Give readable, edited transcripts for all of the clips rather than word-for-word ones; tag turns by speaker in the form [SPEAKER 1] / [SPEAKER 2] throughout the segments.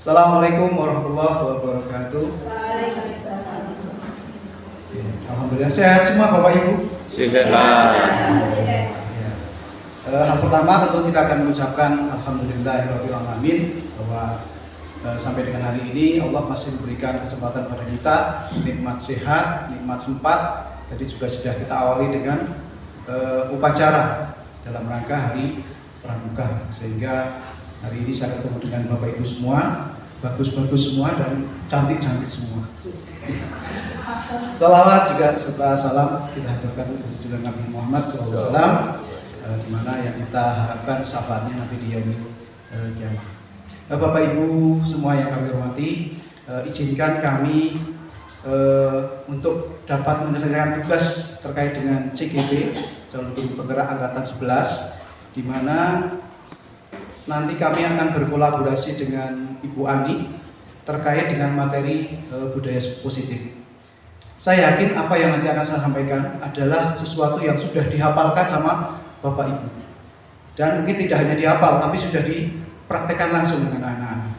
[SPEAKER 1] Assalamualaikum warahmatullahi wabarakatuh.
[SPEAKER 2] Waalaikumsalam.
[SPEAKER 1] Alhamdulillah sehat semua Bapak Ibu.
[SPEAKER 3] Sehat.
[SPEAKER 1] Hal pertama tentu kita akan mengucapkan alhamdulillahirabbil alamin bahwa sampai dengan hari ini Allah masih memberikan kesempatan pada kita, nikmat sehat, nikmat sempat. Tadi juga sudah kita awali dengan upacara dalam rangka hari Pramuka, sehingga hari ini saya ketemu dengan Bapak Ibu semua, bagus-bagus semua dan cantik-cantik semua. Salawat juga serta salam kita haturkan kepada Nabi Muhammad SAW, di mana yang kita harapkan syafaatnya nanti di yaumil kiamah. Bapak Ibu semua yang kami hormati, izinkan kami untuk dapat menyelesaikan tugas terkait dengan CGP, Calon Guru Penggerak Angkatan 11, di mana nanti kami akan berkolaborasi dengan Ibu Ani terkait dengan materi budaya positif. Saya yakin apa yang nanti akan saya sampaikan adalah sesuatu yang sudah dihafalkan sama Bapak Ibu. Dan mungkin tidak hanya dihafal, tapi sudah dipraktekkan langsung dengan anak-anak.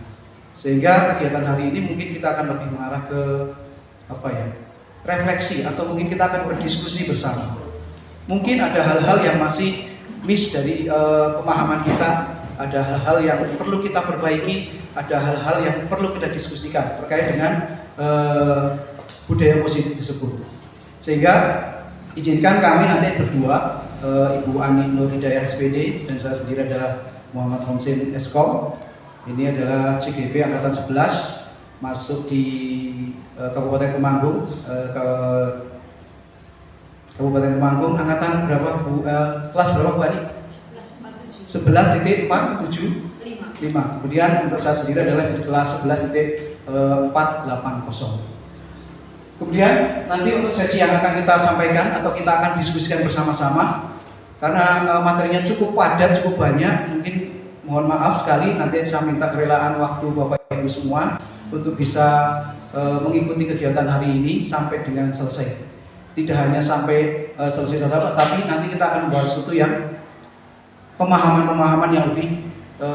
[SPEAKER 1] Sehingga kegiatan hari ini mungkin kita akan lebih mengarah ke refleksi, atau mungkin kita akan berdiskusi bersama. Mungkin ada hal-hal yang masih miss dari pemahaman kita, ada hal-hal yang perlu kita perbaiki, ada hal-hal yang perlu kita diskusikan terkait dengan budaya positif tersebut. Sehingga izinkan kami nanti berdua, Ibu Ani Nur Hidayah SPD dan saya sendiri adalah Muhammad Homsin Eskom. Ini adalah CGP Angkatan 11, masuk di Kabupaten Temanggung, Kabupaten Temanggung, angkatan berapa Bu? Kelas berapa Bu Ani? 11.475. Kemudian untuk saya sendiri adalah di kelas 11.480. Kemudian nanti untuk sesi yang akan kita sampaikan atau kita akan diskusikan bersama-sama, karena materinya cukup padat, cukup banyak, mungkin mohon maaf sekali nanti saya minta kerelaan waktu Bapak Ibu semua untuk bisa mengikuti kegiatan hari ini sampai dengan selesai. Tidak hanya sampai selesai saja, tapi nanti kita akan bahas sesuatu yang pemahaman-pemahaman yang lebih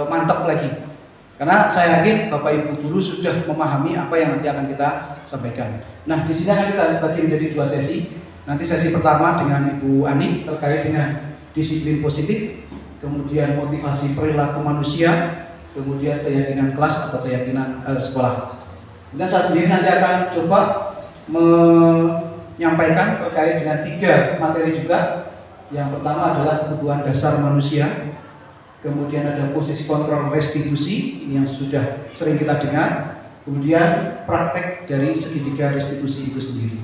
[SPEAKER 1] mantap lagi. Karena saya yakin Bapak Ibu guru sudah memahami apa yang nanti akan kita sampaikan. Nah, di sini akan kita bagi menjadi dua sesi. Nanti sesi pertama dengan Ibu Ani terkait dengan disiplin positif, kemudian motivasi perilaku manusia, kemudian keyakinan kelas atau keyakinan sekolah. Dan saya sendiri nanti akan coba menyampaikan terkait dengan 3 materi juga. Yang pertama adalah kebutuhan dasar manusia. Kemudian ada posisi kontrol restitusi, ini yang sudah sering kita dengar. Kemudian praktek dari segitiga restitusi itu sendiri.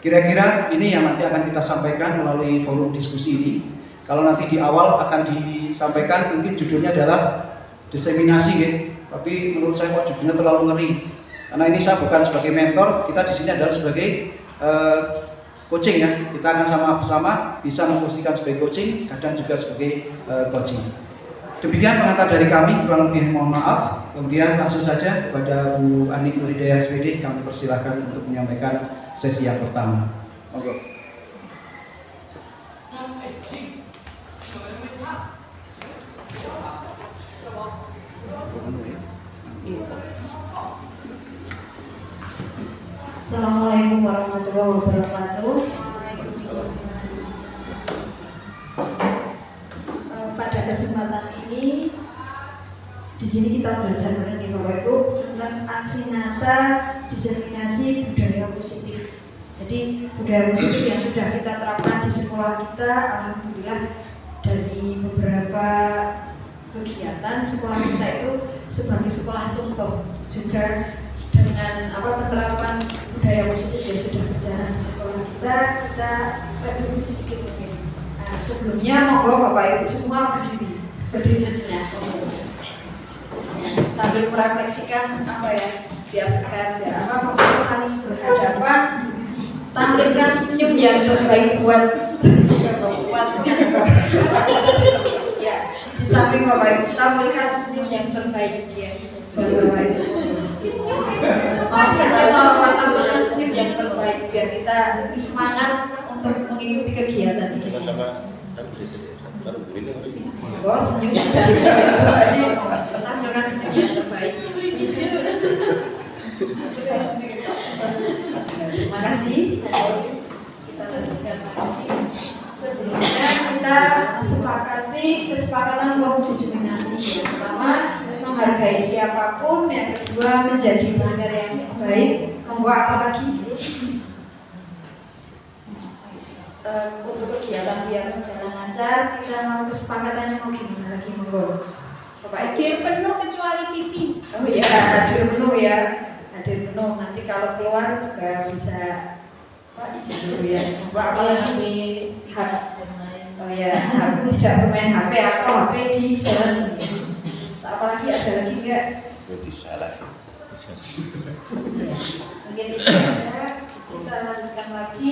[SPEAKER 1] Kira-kira ini yang nanti akan kita sampaikan melalui forum diskusi ini. Kalau nanti di awal akan disampaikan, mungkin judulnya adalah diseminasi ya. Tapi menurut saya kok judulnya terlalu ngeri. Karena ini saya bukan sebagai mentor, kita di sini adalah sebagai coaching ya. Kita akan sama-sama bisa memposisikan sebagai coaching, kadang juga sebagai coaching. Demikian pengantar dari kami, kurang lebih mohon maaf. Kemudian langsung saja kepada Bu Ani Nur Hidayah SPD, kami persilakan untuk menyampaikan sesi yang pertama. Monggo.
[SPEAKER 2] Assalamualaikum warahmatullahi wabarakatuh. Pada kesempatan ini, di sini kita belajar mengenai Bapak Ibu tentang aksi nyata diseminasi budaya positif. Jadi budaya positif yang sudah kita terapkan di sekolah kita, alhamdulillah dari beberapa kegiatan sekolah kita itu sebagai sekolah contoh juga dengan penerapan budaya positif yang sudah berjalan di sekolah kita revisi sedikit mungkin. Nah, sebelumnya monggo Bapak Ibu semua berdiri sejenak sambil merefleksikan biar saling berhadapan, tampilkan senyum yang terbaik buat ya, di samping Bapak Ibu tampilkan senyum yang terbaik ya buat Bapak Ibu. Maksudnya tampilkan senyum yang terbaik biar kita semangat untuk mengikuti kegiatan ini. Senyum sudah tampilkan senyum yang terbaik. Terima kasih. Kita lanjutkan lagi. Sebelumnya kita kesepakatan forum diskriminasi. Yang pertama, menghargai siapapun. Yang kedua, menjadi pendengar yang baik. Monggo apa lagi? Untuk kegiatan biar berjalan lancar, kita mau kesepakatannya mau gimana lagi, monggo. Bapak
[SPEAKER 3] Hadir penuh kecuali pipis.
[SPEAKER 2] Oh iya, hadir penuh ya. Hadir penuh. Nanti kalau keluar juga bisa izin dulu ya. Bapak apalagi oh ya, tidak bermain HP atau HP di silent. Apalagi ada lagi enggak? Mungkin itu saja. Kita lanjutkan lagi.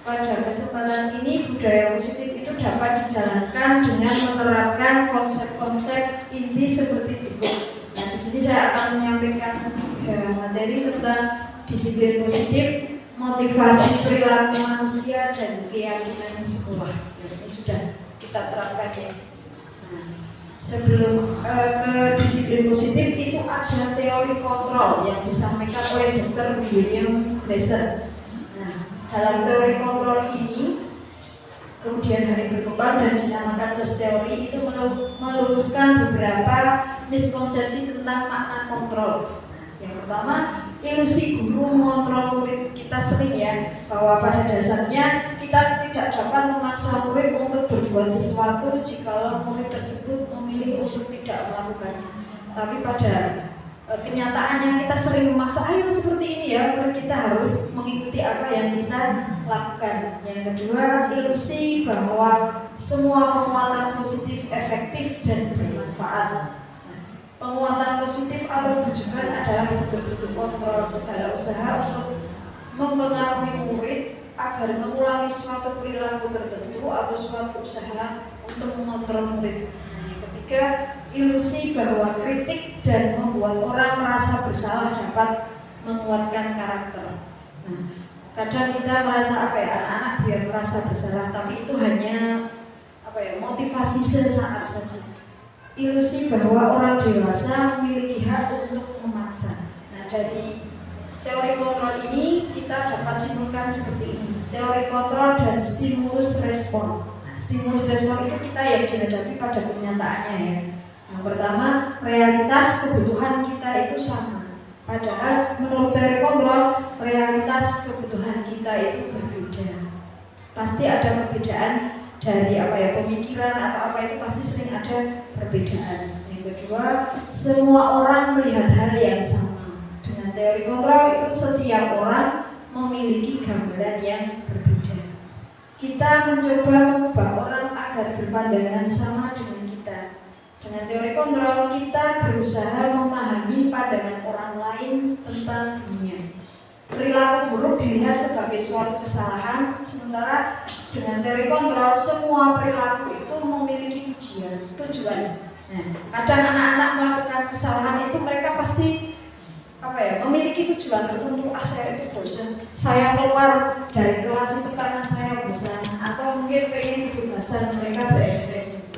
[SPEAKER 2] Pada kesempatan ini budaya positif itu dapat dijalankan dengan menerapkan konsep-konsep inti seperti berikut. Nah, di sini saya akan menyampaikan 3 materi tentang disiplin positif, motivasi perilaku manusia, dan keyakinan sekolah. Ini sudah kita terapkan ya. Nah, sebelum ke disiplin positif itu ada teori kontrol yang disampaikan oleh Dr. William Glasser. Dalam teori kontrol ini, kemudian hari berkembang dan dinamakan JOS teori itu meluruskan beberapa miskonsepsi tentang makna kontrol. Yang pertama, ilusi guru mengontrol murid. Kita sering ya, bahwa pada dasarnya kita tidak dapat memaksa murid untuk berbuat sesuatu jika murid tersebut memilih untuk tidak melakukannya. Tapi pada kenyataannya kita sering memaksa, ayo seperti ini ya, kita harus mengikuti apa yang kita lakukan. Yang kedua, ilusi bahwa semua penguatan positif efektif dan bermanfaat. Penguatan positif atau bujukan adalah bentuk kontrol segala usaha untuk mempengaruhi murid agar mengulangi suatu perilaku tertentu atau suatu usaha untuk mengontrol murid. Yang ketiga, ilusi bahwa kritik dan membuat orang merasa bersalah dapat menguatkan karakter. Nah, kadang kita merasa anak-anak biar merasa bersalah, tapi itu hanya motivasi sesaat saja. Ilusi bahwa orang dewasa memiliki hak untuk memaksa. Nah, dari teori kontrol ini kita dapat simpulkan seperti ini. Teori kontrol dan stimulus respon. Nah, stimulus respon itu kita yang dihadapi pada kenyataannya ya. Yang pertama, realitas kebutuhan kita itu sama. Padahal menurut teori kontrol, realitas kebutuhan kita itu berbeda. Pasti ada perbedaan dari pemikiran atau apa itu pasti sering ada perbedaan. Yang kedua, semua orang melihat hal yang sama. Dengan teori kontrol itu setiap orang memiliki gambaran yang berbeda. Kita mencoba mengubah orang agar berpandangan sama dengan kita. Dengan teori kontrol, kita berusaha memahami pandangan orang lain tentang dunia. Perilaku buruk dilihat sebagai suatu kesalahan, sementara dengan teori kontrol, semua perilaku itu memiliki tujuan. Nah, kadang anak-anak melakukan kesalahan itu mereka pasti memiliki tujuan tertentu. Saya itu bosan, saya keluar dari kelas itu karena saya bosan, atau mungkin pengen kebebasan mereka berekspresi.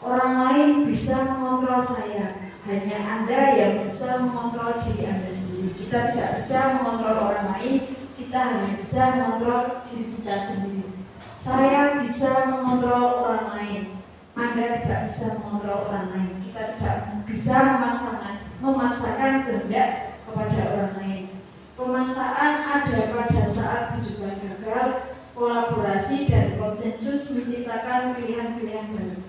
[SPEAKER 2] Orang lain bisa mengontrol saya, hanya Anda yang bisa mengontrol diri Anda sendiri. Kita tidak bisa mengontrol orang lain, kita hanya bisa mengontrol diri kita sendiri. Saya bisa mengontrol orang lain, Anda tidak bisa mengontrol orang lain. Kita tidak bisa memaksakan kehendak kepada orang lain. Pemaksaan ada pada saat tujuan gagal, kolaborasi dan konsensus menciptakan pilihan-pilihan baru.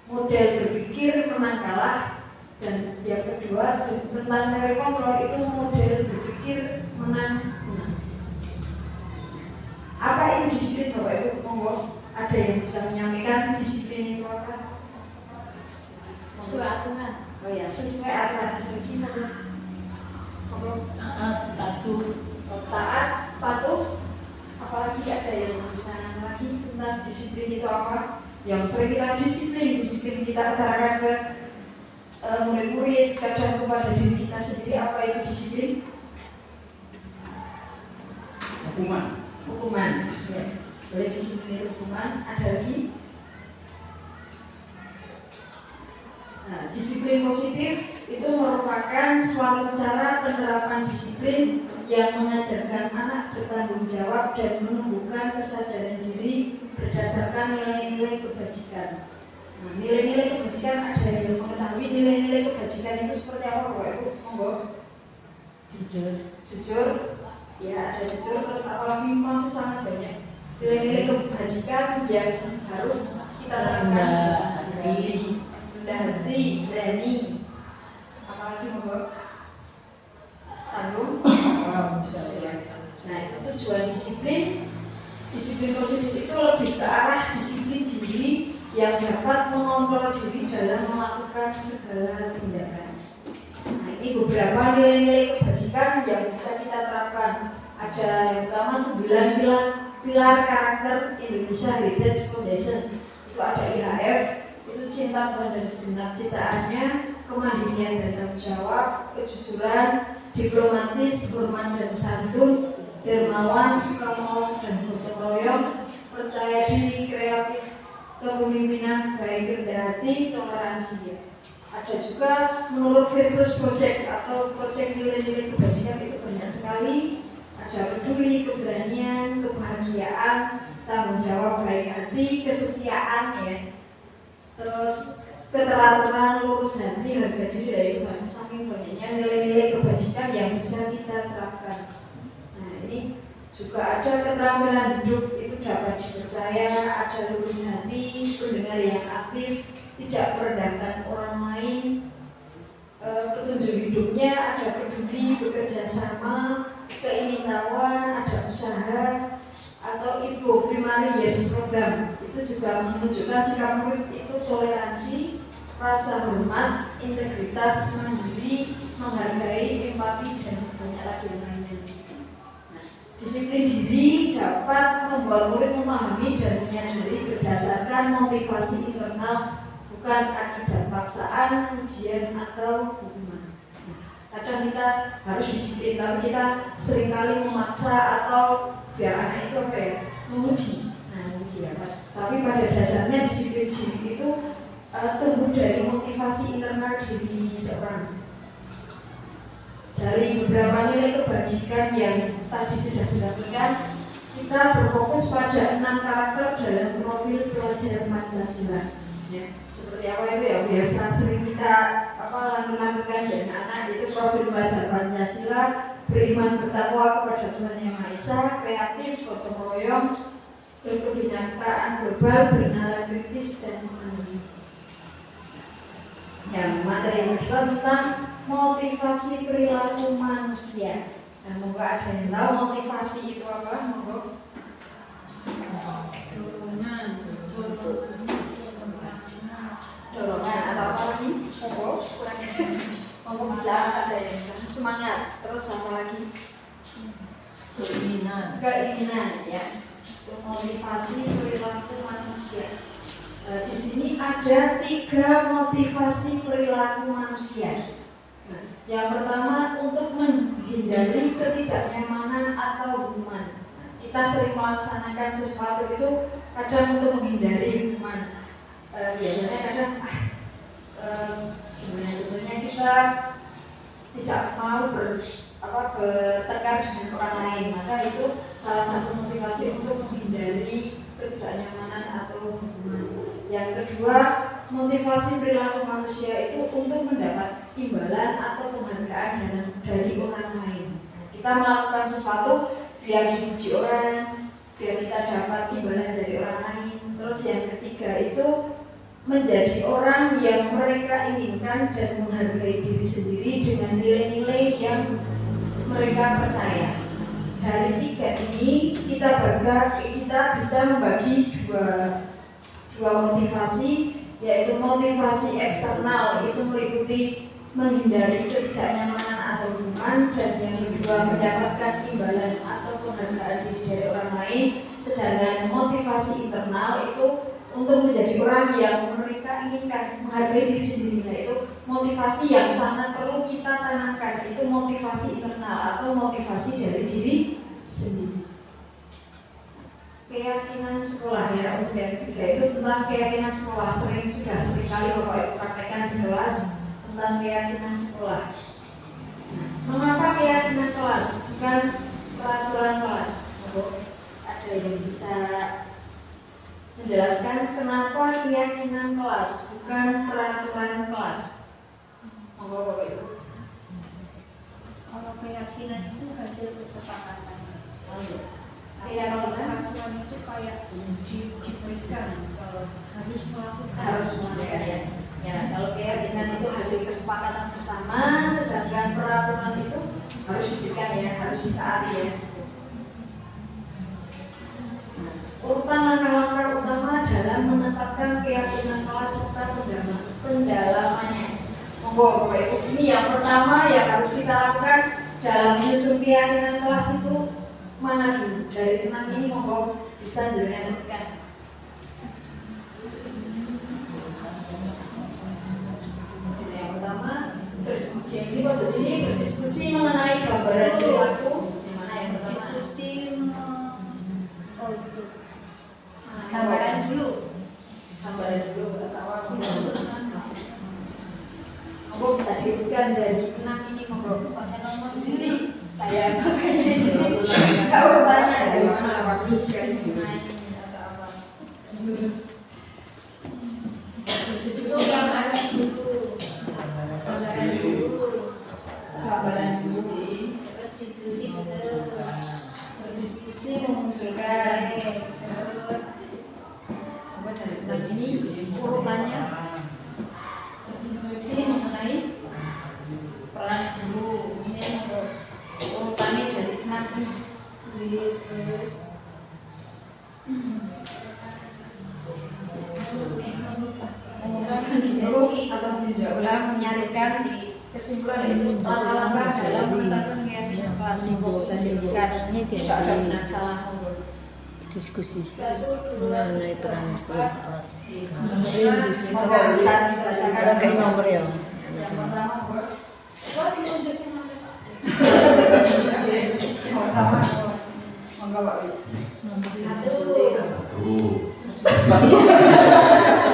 [SPEAKER 2] Model berpikir menang kalah, dan yang kedua tentang teori kontrol itu model berpikir menang. Apa itu disiplin, Bapak Ibu? Monggo, ada yang bisa menyampaikan disiplin itu apa?
[SPEAKER 3] Sesuai aturan.
[SPEAKER 2] Oh ya, sesuai aturan. Gimana? Taat, patuh. Apalagi ada yang bisa lagi tentang disiplin itu apa? Yang sering kita disiplin kita utarakan ke murid-murid, kadang kepada diri kita sendiri. Apa itu disiplin? Hukuman ya. Boleh disiplin hukuman. Ada lagi? Nah, disiplin positif itu merupakan suatu cara penerapan disiplin disiplin yang mengajarkan anak bertanggung jawab dan menumbuhkan kesadaran diri berdasarkan nilai-nilai kebajikan. Nah, nilai-nilai kebajikan ada yang mengetahui nilai-nilai kebajikan itu seperti apa, Bapak Ibu? Monggo. Jujur, ya ada jujur, terus apalagi masih sangat banyak. Nilai-nilai kebajikan yang harus kita terapkan. Rendah hati, berani. Apalagi monggo. Tanggung. Nah, itu tujuan disiplin. Disiplin positif itu lebih ke arah disiplin diri yang dapat mengontrol diri dalam melakukan segala tindakan. Nah, ini beberapa nilai-nilai kebajikan yang bisa kita terapkan. Ada yang pertama 9 pilar karakter Indonesia Heritage Foundation. Itu ada IHF, itu cinta Tuhan dan segenap ciptaannya, kemandirian dan tanggung jawab, kejujuran, diplomatis, hormat dan santun, dermawan, suka menolong dan gotong royong, percaya diri, kreatif, kepemimpinan, baik, rendah hati, toleransi. Ada juga menurut Virtus Project atau Project nilai-nilai kebajikan itu banyak sekali. Ada peduli, keberanian, kebahagiaan, tanggung jawab, baik hati, kesetiaan, ya. Terus keteraturan, lurus hati, harga diri dari Tuhan. Saking banyaknya nilai-nilai kebajikan yang bisa kita terapkan. Nah, ini juga ada keterampilan hidup, itu dapat dipercaya, ada lurus hati, pendengar yang aktif, tidak merendahkan orang lain, petunjuk hidupnya ada peduli, bekerja sama, keingintahuan, ada usaha, atau ibu primary yes program. Itu juga menunjukkan sikap murid itu toleransi, rasa hormat, integritas, mandiri, menghargai, empati, dan banyak lagi yang lainnya. Nah, disiplin diri dapat membuat murid memahami dan menyadari berdasarkan motivasi internal, bukan akibat paksaan, ujian, atau hukuman. Nah, kadang kita harus disiplin, tapi kita seringkali memaksa atau biar anak itu apa ya, menguji. Nah, menguji apa? Tapi pada dasarnya disiplin diri itu tumbuh dari motivasi internal diri seorang. Dari beberapa nilai kebajikan yang tadi sudah dilakukan, kita berfokus pada 6 karakter dalam profil pelajar Pancasila. Ya, seperti apa itu ya, biasa sering kita lakukan dan anak itu profil pelajar Pancasila, beriman bertakwa kepada Tuhan Yang Maha Esa, kreatif, gotong royong, berkebinekaan global, bernalar kritis, dan mandiri. Yang materi yang kedua tentang motivasi perilaku manusia. Nah, monggo ada yang tahu motivasi itu apa? Monggo. Dorongan atau apa lagi? Monggo, kurang. Monggo bisa ada yang semangat. Terus apa lagi? Keinginan, ya. Motivasi perilaku manusia. Di sini ada 3 motivasi perilaku manusia. Nah, yang pertama untuk menghindari ketidaknyamanan atau hukuman. Nah, kita sering melaksanakan sesuatu itu kadang untuk menghindari hukuman. Biasanya kadang gimana sebetulnya kita tidak mau bertengkar dengan orang lain, maka itu salah satu motivasi untuk menghindari ketidaknyamanan atau hukuman. Yang kedua, motivasi perilaku manusia itu untuk mendapat imbalan atau penghargaan dari orang lain. Kita melakukan sesuatu biar dipuji orang, biar kita dapat imbalan dari orang lain. Terus yang ketiga itu menjadi orang yang mereka inginkan dan menghargai diri sendiri dengan nilai-nilai yang mereka percaya. Dari 3 ini kita bisa membagi dua motivasi, yaitu motivasi eksternal itu meliputi menghindari ketidaknyamanan atau hukuman, dan yang kedua mendapatkan imbalan atau penghargaan diri dari orang lain. Sedangkan motivasi internal itu untuk menjadi orang yang mereka inginkan, menghargai diri sendiri. Nah, itu motivasi yang sangat perlu kita tanamkan, itu motivasi internal atau motivasi dari diri sendiri. Keyakinan sekolah, ya, untuk yang ketiga itu tentang keyakinan sekolah. Sudah sering kali Bapak Ibu praktekkan di kelas tentang keyakinan sekolah. Nah, mengapa keyakinan kelas? kelas, bukan peraturan kelas. Ada yang bisa menjelaskan kenapa keyakinan kelas, bukan peraturan kelas? Monggo Bapak Ibu.
[SPEAKER 3] Kalau keyakinan itu hasil kesepakatan.
[SPEAKER 2] Keyakinan
[SPEAKER 3] Peraturan itu kayak diberikan kalau harus melakukan.
[SPEAKER 2] harus melakukan ya. Ya, kalau keyakinan itu hasil kesepakatan bersama, sedangkan peraturan itu harus diberikan ya, harus ditaati ya. Urutan langkah-langkah utama dalam menetapkan keyakinan kelas serta pendalamannya. Monggo Bapak Ibu, ini yang pertama yang harus kita lakukan dalam menyusun keyakinan kelas itu mana dulu? Dari 6 ini monggo bisa jenengan urutkan. Yang pertama, yang ini pojok sini berdiskusi mengenai gambaran perilaku. Yang mana yang pertama?
[SPEAKER 3] Diskusi oh itu gambaran dulu.
[SPEAKER 2] Gambaran dulu pertama. Monggo bisa diurutkan dari 6 ini monggo. Di sini kayak makanya ini. Saya urutannya dari mana? Bagus kan? Atau apa?
[SPEAKER 3] Itu gambaran dulu. Gambaran dulu.
[SPEAKER 2] Gambaran dulu.
[SPEAKER 3] Terus diskusi betul.
[SPEAKER 2] Berdiskusi memunculkan.
[SPEAKER 3] Terus
[SPEAKER 2] Apa dari 6 ini urutannya? Berdiskusi mengenai peran dulu. Ini monggo. Urutannya dari 6 ini.
[SPEAKER 3] terus
[SPEAKER 2] Mengungkapkan dulu atau meninjau ulang menyarikan kesimpulan itu langkah-langkah dalam menetapkan keyakinan kelas. Monggo bisa diurutkan. Tidak ada benar salah monggo.
[SPEAKER 4] Diskusi mengenai peran warga.
[SPEAKER 2] Monggo bisa dibacakan.
[SPEAKER 4] Kayak nomor ya.
[SPEAKER 2] Yang pertama monggo.
[SPEAKER 3] wah sih tunjuk sih macam Pak.
[SPEAKER 2] Yang pertama monggo Pak Wi.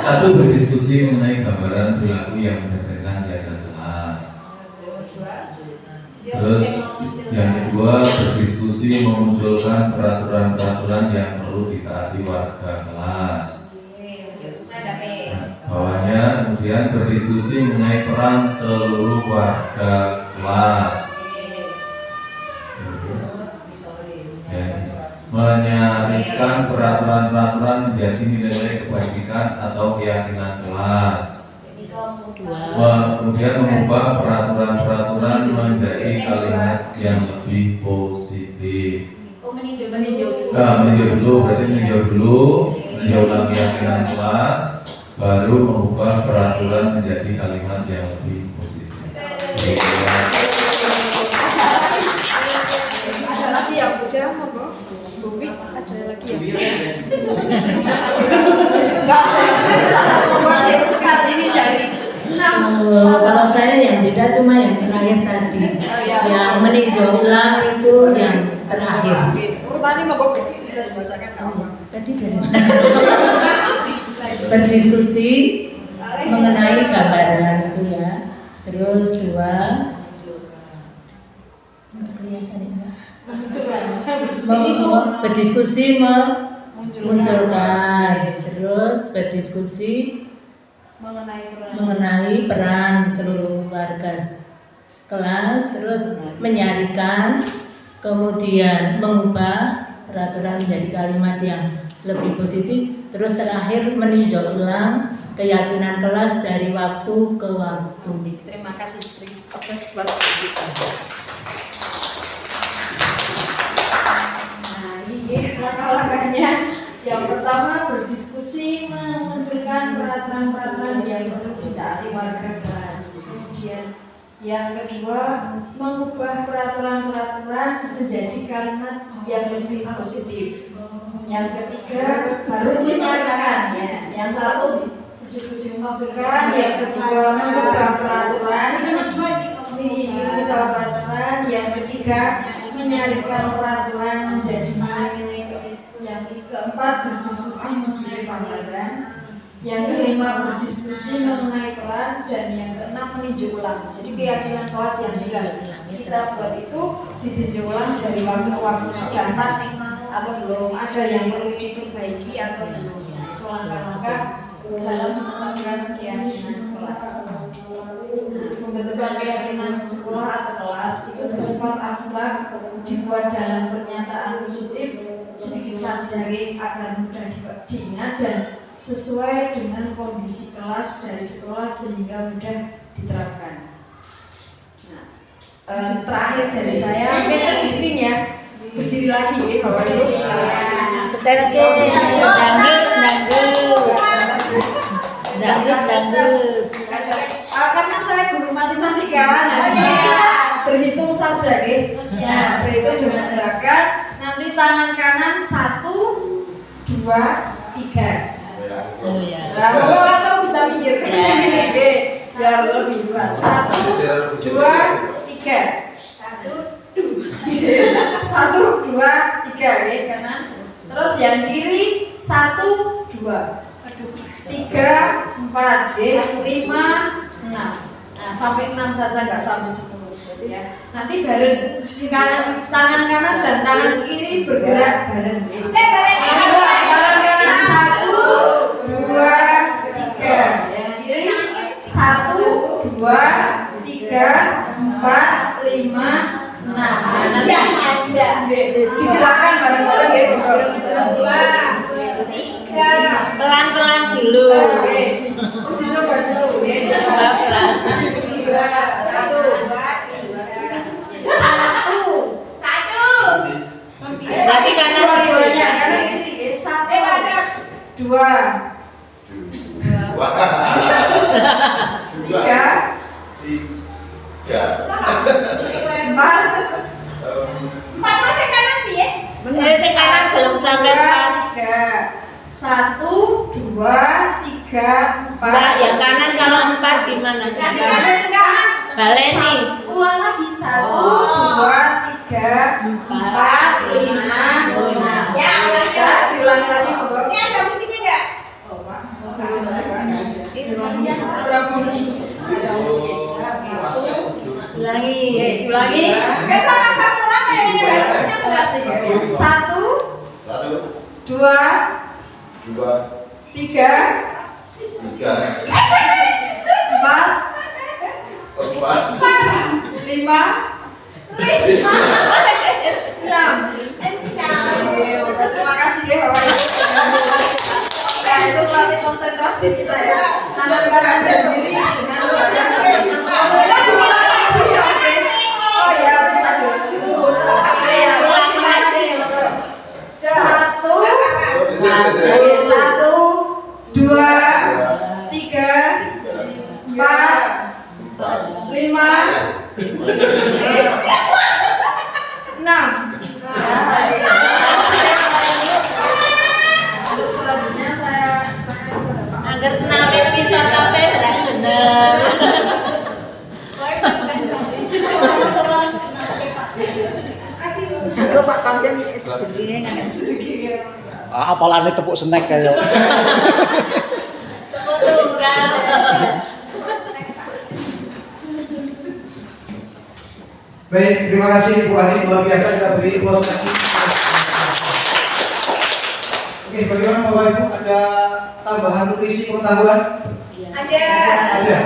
[SPEAKER 5] Satu, berdiskusi mengenai gambaran perilaku yang berdasarkan di atas kelas. Terus yang kedua, berdiskusi memunculkan peraturan-peraturan yang perlu ditaati warga kelas. Nah, bawahnya kemudian berdiskusi mengenai peran seluruh warga kelas. Ya, menyarikan peraturan-peraturan menjadi nilai-nilai kebajikan atau keyakinan kelas. Kemudian mengubah peraturan-peraturan menjadi kalimat yang lebih positif. Meninjau dulu, ulang keyakinan kelas, baru mengubah peraturan menjadi kalimat yang lebih positif.
[SPEAKER 2] Ada lagi yang muda monggo. Bumi ada lagi yang enggak saya membuat itu kan ini dari 6.
[SPEAKER 4] Kalau saya yang beda cuma yang terakhir tadi, yang meninjau ulang itu yang terakhir.
[SPEAKER 2] Urutannya monggo bisa dibacakan kamu.
[SPEAKER 4] Tadi dari berdiskusi mengenai gambaran itu ya. Terus 2 berdiskusi memunculkan. Terus berdiskusi mengenai peran seluruh warga kelas. Terus menyarikan, kemudian mengubah peraturan menjadi kalimat yang lebih positif. Terus terakhir meninjau ulang keyakinan kelas dari waktu ke waktu.
[SPEAKER 2] Terima kasih Tri. Atas buat kita. Nah, ini langkah-langkahnya. Yang pertama berdiskusi memunculkan peraturan-peraturan yang perlu ditaati warga kelas. Kemudian yang kedua mengubah peraturan-peraturan menjadi kalimat yang lebih positif. Yang ketiga baru menyarikan ya. Yang satu berdiskusi memunculkan, yang kedua mengubah peraturan, mengubah peraturan, yang ketiga menyarikan peraturan menjadi nilai-nilai. Yang keempat berdiskusi mengenai gambaran, yang kelima berdiskusi mengenai peran, dan yang keenam meninjau ulang. Jadi keyakinan kelas yang sudah kita buat itu ditinjau ulang dari waktu ke waktu sudah pas atau belum, ada yang perlu diperbaiki atau belum. Itu langkah-langkah dalam menetapkan keyakinan kelas. Pembentukan keyakinan sekolah atau kelas itu bersifat abstrak, dibuat dalam pernyataan positif sedikit saja agar mudah diingat dan sesuai dengan kondisi kelas dari sekolah sehingga mudah diterapkan. Nah, terakhir dari saya, ini ya, berdiri lagi ya Bapak Ibu.
[SPEAKER 4] Setel ke dangdut.
[SPEAKER 2] Karena saya guru matematika, nah di sini kita berhitung saja, gitu. Nah, berhitung dengan gerakan. Nanti tangan kanan 1, 2, 3.
[SPEAKER 4] Oh ya.
[SPEAKER 2] Nah, Bapak atau bisa mikir gini, biar lebih luas. 1, 2, 3. 1, 2, 3, ya kanan. Terus yang kiri 1, 2, 3, 4, 5, 6. Nah, sampai 6 saja, nggak sampai 10, ya. Nanti bareng tangan kanan dan tangan kiri bergerak bareng. Tangan kanan 1, 2, 3. Yang kiri 1, 2, 3, 4, 5, 6. Nah, nanti digerakkan bareng-bareng ya, betul.
[SPEAKER 4] Pelan-pelan dulu.
[SPEAKER 2] Oke, uji coba dulu ya.
[SPEAKER 4] Berarti kanan
[SPEAKER 2] Dua-duanya, kanan kiri. 1, 2, 3, 4,
[SPEAKER 4] Saya kanan belum sampai 4.
[SPEAKER 2] 1, 2, 3, 4.
[SPEAKER 4] Nah, yang kanan kalau 4 gimana? Baleni.
[SPEAKER 2] Ulang lagi 1, 2, 3, 4, 5, 6. Bisa diulangi lagi Bu.
[SPEAKER 3] Ini ada musiknya nggak?
[SPEAKER 2] Oh, Pak. Kurang bunyi. Ada musiknya.
[SPEAKER 4] Ulangi.
[SPEAKER 2] Oke, diulangi.
[SPEAKER 3] Saya salah satu lagi ini ada musiknya nggak?
[SPEAKER 2] 1, 2, 3, 4, 5, 6. Terima kasih ya Bapak Ibu. Nah, itu pelatih konsentrasi kita ya. Tanamkan sendiri dengan Oke. Oh ya, bisa dulu. Oke ya, ulangi lagi. 1, 2, 3, 4, 5, 6. Untuk selanjutnya saya
[SPEAKER 4] Angger kenapa itu bisa sampai berarti bener.
[SPEAKER 3] Aku Pak Kamsen begini nggak?
[SPEAKER 1] Apalane tepuk snack kayak.
[SPEAKER 4] Tepuk tunggal.
[SPEAKER 1] Baik, terima kasih Bu Ani, luar biasa kita beri applause lagi. Oke, bagaimana Bapak Ibu, ada tambahan nutrisi pengetahuan? Ada.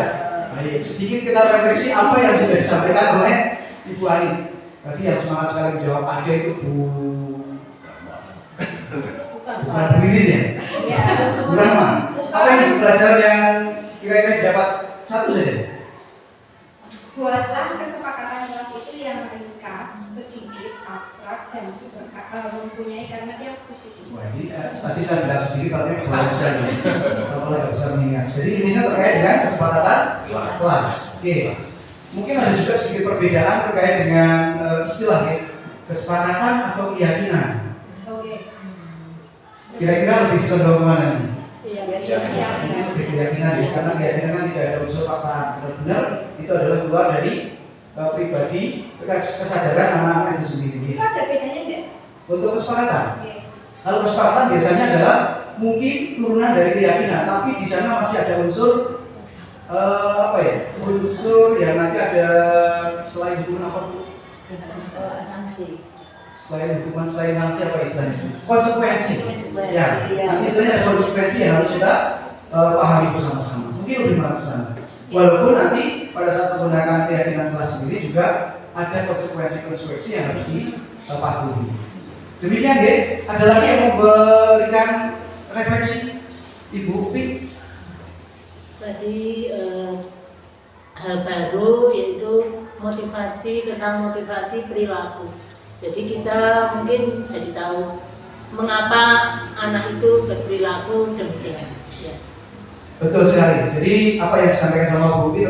[SPEAKER 1] Baik, sedikit kita refleksi apa yang sudah disampaikan oleh Ibu Ani. Tadi yang semangat sekali menjawab ada itu bukan Bu Lilin ya? Bu Rahma. Apa ini pelajaran yang kira-kira dapat satu saja?
[SPEAKER 3] Buatlah kesepakatan kelas itu yang ringkas, sedikit, abstrak, dan mempunyai kalimat yang positif.
[SPEAKER 1] Wah, ini tadi saya bilang sendiri tapi belum bisa nih. Kalau nggak bisa mengingat. Jadi intinya terkait dengan kesepakatan kelas. Oke. Mungkin ada juga sedikit perbedaan terkait dengan istilah ya, kesepakatan atau keyakinan.
[SPEAKER 3] Oke.
[SPEAKER 1] Kira-kira lebih condong kemana nih?
[SPEAKER 3] Keyakinan.
[SPEAKER 1] Lebih keyakinan ya, karena keyakinan kan tidak ada unsur paksaan. Benar-benar itu adalah keluar dari pribadi kesadaran anak-anak itu sendiri.
[SPEAKER 3] Itu ada bedanya enggak?
[SPEAKER 1] Untuk kesepakatan.
[SPEAKER 3] Oke.
[SPEAKER 1] Kalau kesepakatan biasanya adalah mungkin turunan dari keyakinan, tapi di sana masih ada unsur apa ya? Unsur yang nanti ada selain hukum apa?
[SPEAKER 2] sanksi.
[SPEAKER 1] Selain hukuman, selain sanksi apa istilahnya? Konsekuensi.
[SPEAKER 2] Konsekuensi,
[SPEAKER 1] Ya,
[SPEAKER 2] ya.
[SPEAKER 1] istilahnya konsekuensi yang harus kita pahami bersama-sama. Mungkin lebih mengarah ke sana. Walaupun nanti pada saat menggunakan keyakinan kelas sendiri juga ada konsekuensi yang harus dipatuhi. Demikian, G. Ada lagi yang mau berikan refleksi, Ibu Upi?
[SPEAKER 4] Tadi hal baru yaitu tentang motivasi perilaku. Jadi kita mungkin jadi tahu mengapa anak itu berperilaku demikian. Ya.
[SPEAKER 1] Betul sekali. Jadi apa yang disampaikan sama Bu Upi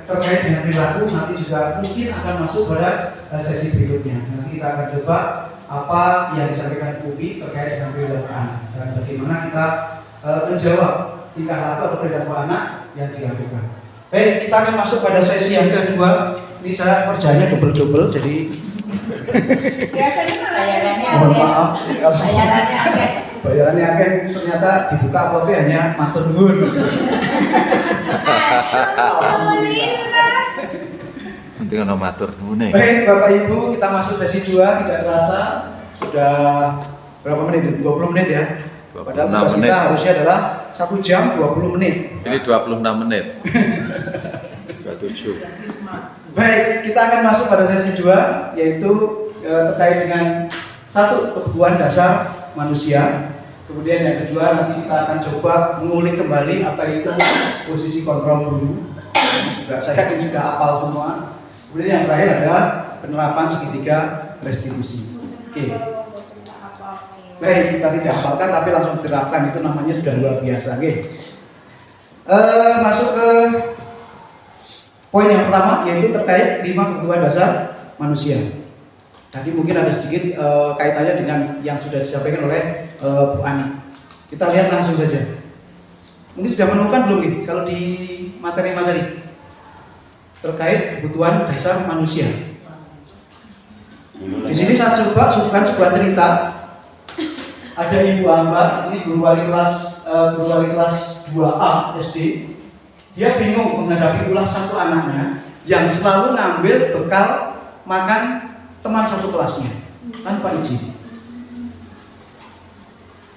[SPEAKER 1] terkait dengan perilaku nanti juga mungkin akan masuk pada sesi berikutnya. Nanti kita akan coba apa yang disampaikan Bu Upi terkait dengan perilaku anak dan bagaimana kita menjawab tingkah laku atau perilaku anak yang dilakukan. Baik, kita akan masuk pada sesi yang kedua. Ini saya kerjanya double-double, jadi
[SPEAKER 3] Biasanya
[SPEAKER 4] Bayarannya
[SPEAKER 1] mohon maaf.
[SPEAKER 4] Bayarannya akeh.
[SPEAKER 1] Bayarannya akan ternyata dibuka apa hanya matur nuwun.
[SPEAKER 3] Alhamdulillah.
[SPEAKER 5] Nanti kan matur nuwun.
[SPEAKER 1] Baik, Bapak Ibu, kita masuk sesi 2, tidak terasa sudah berapa menit? 20 menit ya. Padahal
[SPEAKER 5] 26
[SPEAKER 1] tugas
[SPEAKER 5] menit.
[SPEAKER 1] kita harusnya adalah 1 jam 20 menit.
[SPEAKER 5] Ini 26 menit. 27.
[SPEAKER 1] Baik, kita akan masuk pada sesi 2, yaitu terkait dengan satu kebutuhan dasar manusia. Kemudian yang kedua nanti kita akan coba mengulik kembali apa itu posisi kontrol guru. Juga saya yakin sudah hafal semua. Kemudian yang terakhir adalah penerapan segitiga restitusi. Oke. Baik, kita tidak hafalkan tapi langsung diterapkan, itu namanya sudah luar biasa. Oke. Masuk ke poin yang pertama, yaitu terkait 5 kebutuhan dasar manusia. Tadi mungkin ada sedikit kaitannya dengan yang sudah disampaikan oleh Bu Ani. Kita lihat langsung saja. Mungkin sudah menemukan belum nih kalau di materi-materi terkait kebutuhan dasar manusia. Di sini saya coba suguhkan sebuah cerita. Ada Ibu Ambar, ini guru wali kelas 2A SD. Dia bingung menghadapi ulah satu anaknya yang selalu ngambil bekal makan teman satu kelasnya tanpa izin.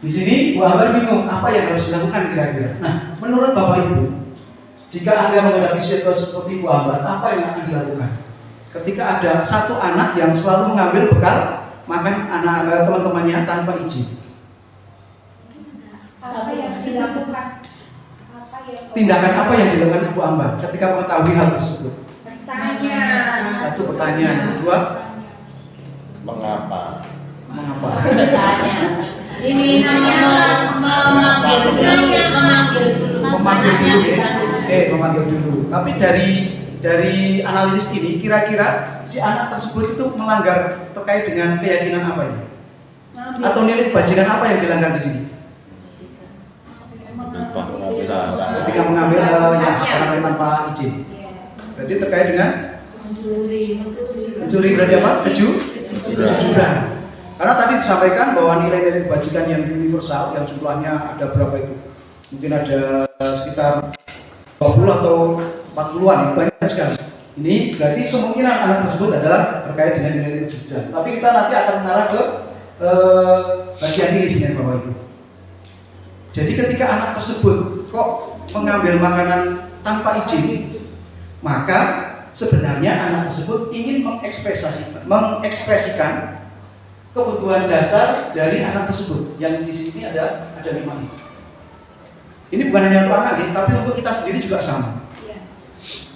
[SPEAKER 1] Di sini Bu Ambar bingung apa yang harus dilakukan kira-kira. Nah, menurut Bapak Ibu, jika Anda menghadapi situasi seperti Bu Ambar, apa yang akan dilakukan? Ketika ada satu anak yang selalu mengambil bekal makan anak teman-temannya tanpa izin.
[SPEAKER 3] Apa yang dilakukan?
[SPEAKER 1] Tindakan apa yang dilakukan Ibu Ambar ketika mengetahui hal tersebut?
[SPEAKER 3] Bertanya.
[SPEAKER 1] Satu pertanyaan, kedua,
[SPEAKER 6] Mengapa?
[SPEAKER 4] Bertanya. Ini memanggil dulu.
[SPEAKER 1] Memanggil dulu. Tapi dari analisis ini, kira-kira si anak tersebut itu melanggar terkait dengan keyakinan apa ini? Atau nilai kebajikan apa yang dilanggar di sini? Ketika mengambil tanpa izin. Berarti terkait dengan mencuri berarti apa? Kejujuran. Karena tadi disampaikan bahwa nilai-nilai kebajikan yang universal, yang jumlahnya ada berapa itu? Mungkin ada sekitar 20 atau 40-an, banyak sekali. Ini berarti kemungkinan anak tersebut adalah terkait dengan nilai kejujuran. Tapi kita nanti akan mengarah ke bagian ini sini, Bapak Ibu. Jadi ketika anak tersebut kok mengambil makanan tanpa izin, maka sebenarnya anak tersebut ingin mengekspresikan kebutuhan dasar dari anak tersebut. Yang di sini ada 5 ini. Ini bukan hanya untuk anak ini, tapi untuk kita sendiri juga sama.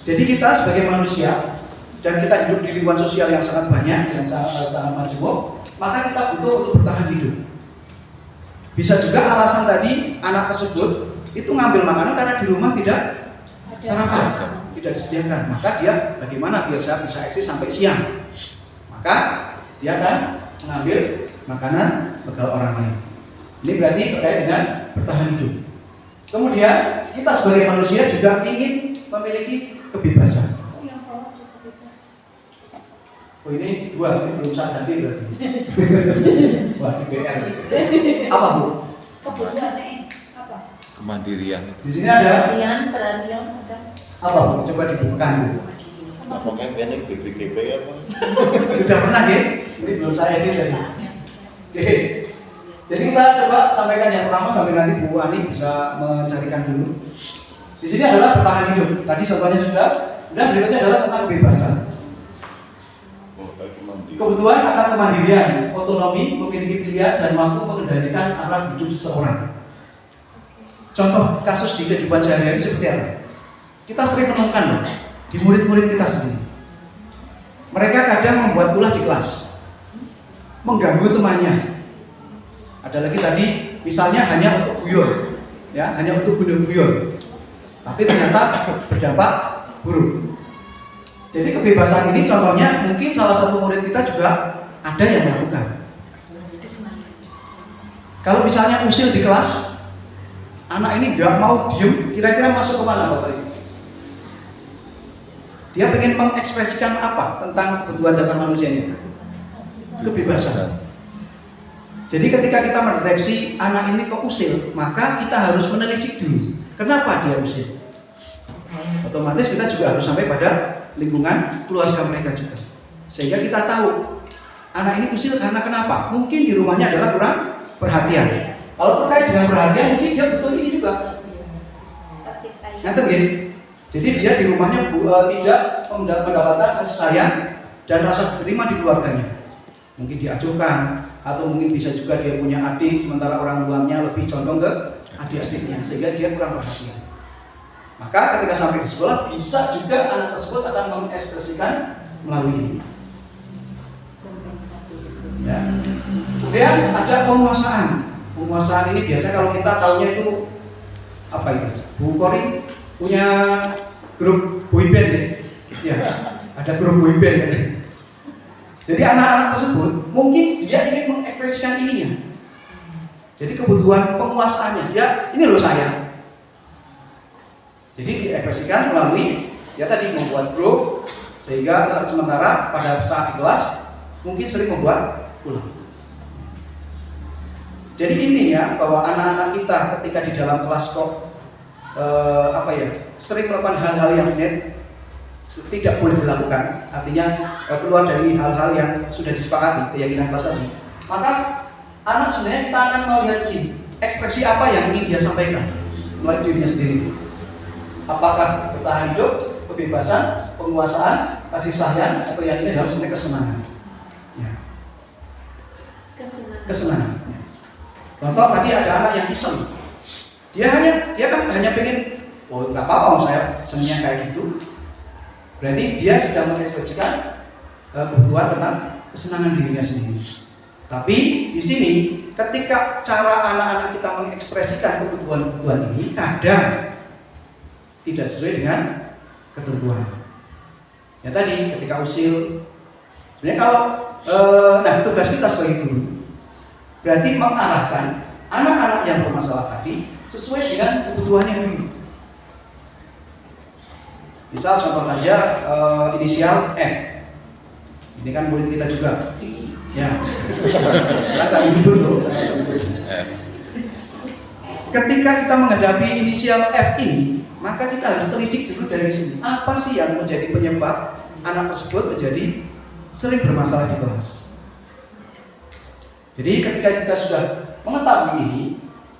[SPEAKER 1] Jadi kita sebagai manusia dan kita hidup di lingkungan sosial yang sangat banyak, yang sangat majemuk, maka kita butuh untuk bertahan hidup. Bisa juga alasan tadi anak tersebut itu ngambil makanan karena di rumah tidak sarapan, tidak disediakan. Maka dia bagaimana biar saya bisa eksis sampai siang? Maka dia akan mengambil makanan bekal orang lain. Ini berarti terkait dengan bertahan hidup. Kemudian kita sebagai manusia juga ingin memiliki kebebasan. Oh ini 2, ini belum saya ganti berarti. Wah, ini BR. Apa Bu?
[SPEAKER 3] Kebutuhannya apa?
[SPEAKER 5] Kemandirian.
[SPEAKER 1] Di sini ada
[SPEAKER 4] Perhatian ada.
[SPEAKER 1] apa Bu? Coba dibuka Bu.
[SPEAKER 6] Apakah ini BPGP apa?
[SPEAKER 1] Sudah pernah ya? Ini belum saya ini tadi. Oke. Jadi kita coba sampaikan yang pertama sampai nanti Bu Ani bisa mencarikan dulu. Di sini adalah bertahan hidup. Tadi contohnya sudah. Dan berikutnya adalah tentang kebebasan. Kebutuhan akan kemandirian, otonomi, memiliki pilihan dan mampu mengendalikan arah hidup seseorang. Contoh kasus di kehidupan sehari-hari seperti apa? Kita sering menemukan loh, di murid-murid kita sendiri. Mereka kadang membuat ulah di kelas, mengganggu temannya. Ada lagi tadi, misalnya hanya untuk guyon, ya, hanya untuk guyon-guyon. Tapi ternyata berdampak buruk. Jadi kebebasan ini contohnya mungkin salah satu murid kita juga ada yang melakukan. Kalau misalnya usil di kelas, anak ini nggak mau diem, kira-kira masuk ke mana Bapak Ibu? Dia pengen mengekspresikan apa tentang kebutuhan dasar manusianya? Kebebasan. Jadi ketika kita mendeteksi anak ini kok usil, maka kita harus menelisik dulu. Kenapa dia usil? Otomatis kita juga harus sampai pada lingkungan keluarga mereka juga, sehingga kita tahu anak ini usil karena kenapa? Mungkin di rumahnya adalah kurang perhatian. Kalau terkait dengan perhatian, mungkin dia butuh ini juga. Ngerti ya? Jadi dia di rumahnya tidak mendapatkan kasih sayang dan rasa diterima di keluarganya. Mungkin diacuhkan, atau mungkin bisa juga dia punya adik, sementara orang tuanya lebih condong ke adik-adiknya, sehingga dia kurang perhatian. Maka ketika sampai di sekolah bisa juga anak tersebut akan mengekspresikan melalui ini. Ya. Kemudian ada penguasaan. Penguasaan ini biasanya kalau kita tahunya itu apa itu? Bu Kori punya grup boyband ya. Ada grup boyband. Jadi anak-anak tersebut mungkin dia ingin mengekspresikan ininya. Jadi kebutuhan penguasaannya dia ini loh saya. Jadi diekspresikan melalui ya tadi membuat grup, sehingga sementara pada saat di kelas mungkin sering membuat ulang. Jadi intinya bahwa anak-anak kita ketika di dalam kelas kok sering melakukan hal-hal yang tidak boleh dilakukan, artinya keluar dari hal-hal yang sudah disepakati keyakinan kelas tadi, maka anak sebenarnya kita akan melihat sih ekspresi apa yang ingin dia sampaikan melalui dirinya sendiri. Apakah bertahan hidup, kebebasan, penguasaan, kasih sayang, atau yang ini adalah sebenarnya kesenangan. Ya. Kesenangan. Ya. Contoh tadi ada anak yang iseng, dia kan hanya pengen, oh nggak apa-apa om saya senangnya kayak gitu. Berarti dia sedang mengekspresikan kebutuhan tentang kesenangan dirinya sendiri. Tapi di sini ketika cara anak-anak kita mengekspresikan kebutuhan ini kadang tidak sesuai dengan ketentuan. Ya tadi ketika usil, sebenarnya kalau tugas kita sebagai guru berarti mengarahkan anak-anak yang bermasalah tadi sesuai dengan kebutuhannya dulu. Misal contoh saja inisial F. Ini kan murid kita juga. Ya. Kita dulu. Ketika kita menghadapi inisial F ini, maka kita harus telisik dulu dari sini. Apa sih yang menjadi penyebab anak tersebut menjadi sering bermasalah di kelas? Jadi ketika kita sudah mengetahui ini,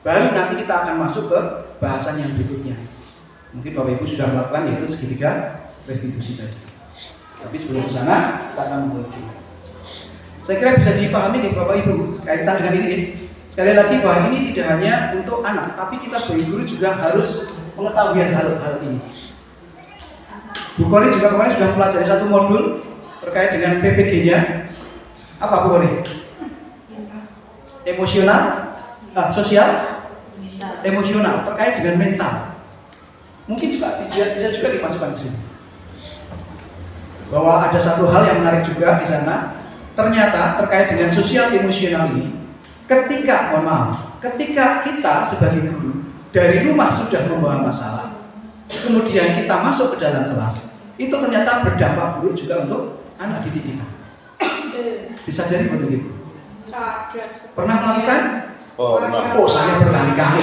[SPEAKER 1] baru nanti kita akan masuk ke bahasan yang berikutnya. Mungkin Bapak Ibu sudah melakukan yaitu segitiga restitusi tadi. Tapi sebelum ke sana kita akan memulai. Saya kira bisa dipahami nih Bapak Ibu kaitan dengan ini. Sekali lagi bahwa ini tidak hanya untuk anak, tapi kita sebagai guru juga harus mengetahui hal-hal ini. Bu Kori juga kemarin sudah mempelajari satu modul terkait dengan PPG-nya. Apa Bu Kori? Emosional, sosial, emosional terkait dengan mental. Mungkin juga bisa juga dimasukkan ke sini. Bahwa ada satu hal yang menarik juga di sana. Ternyata terkait dengan sosial emosional ini, ketika kita sebagai guru dari rumah sudah membawa masalah, kemudian kita masuk ke dalam kelas, itu ternyata berdampak buruk juga untuk anak didik kita. Bisa jadi begitu. Pernah melakukan?
[SPEAKER 6] Pernah.
[SPEAKER 1] Oh, saya berkali-kali.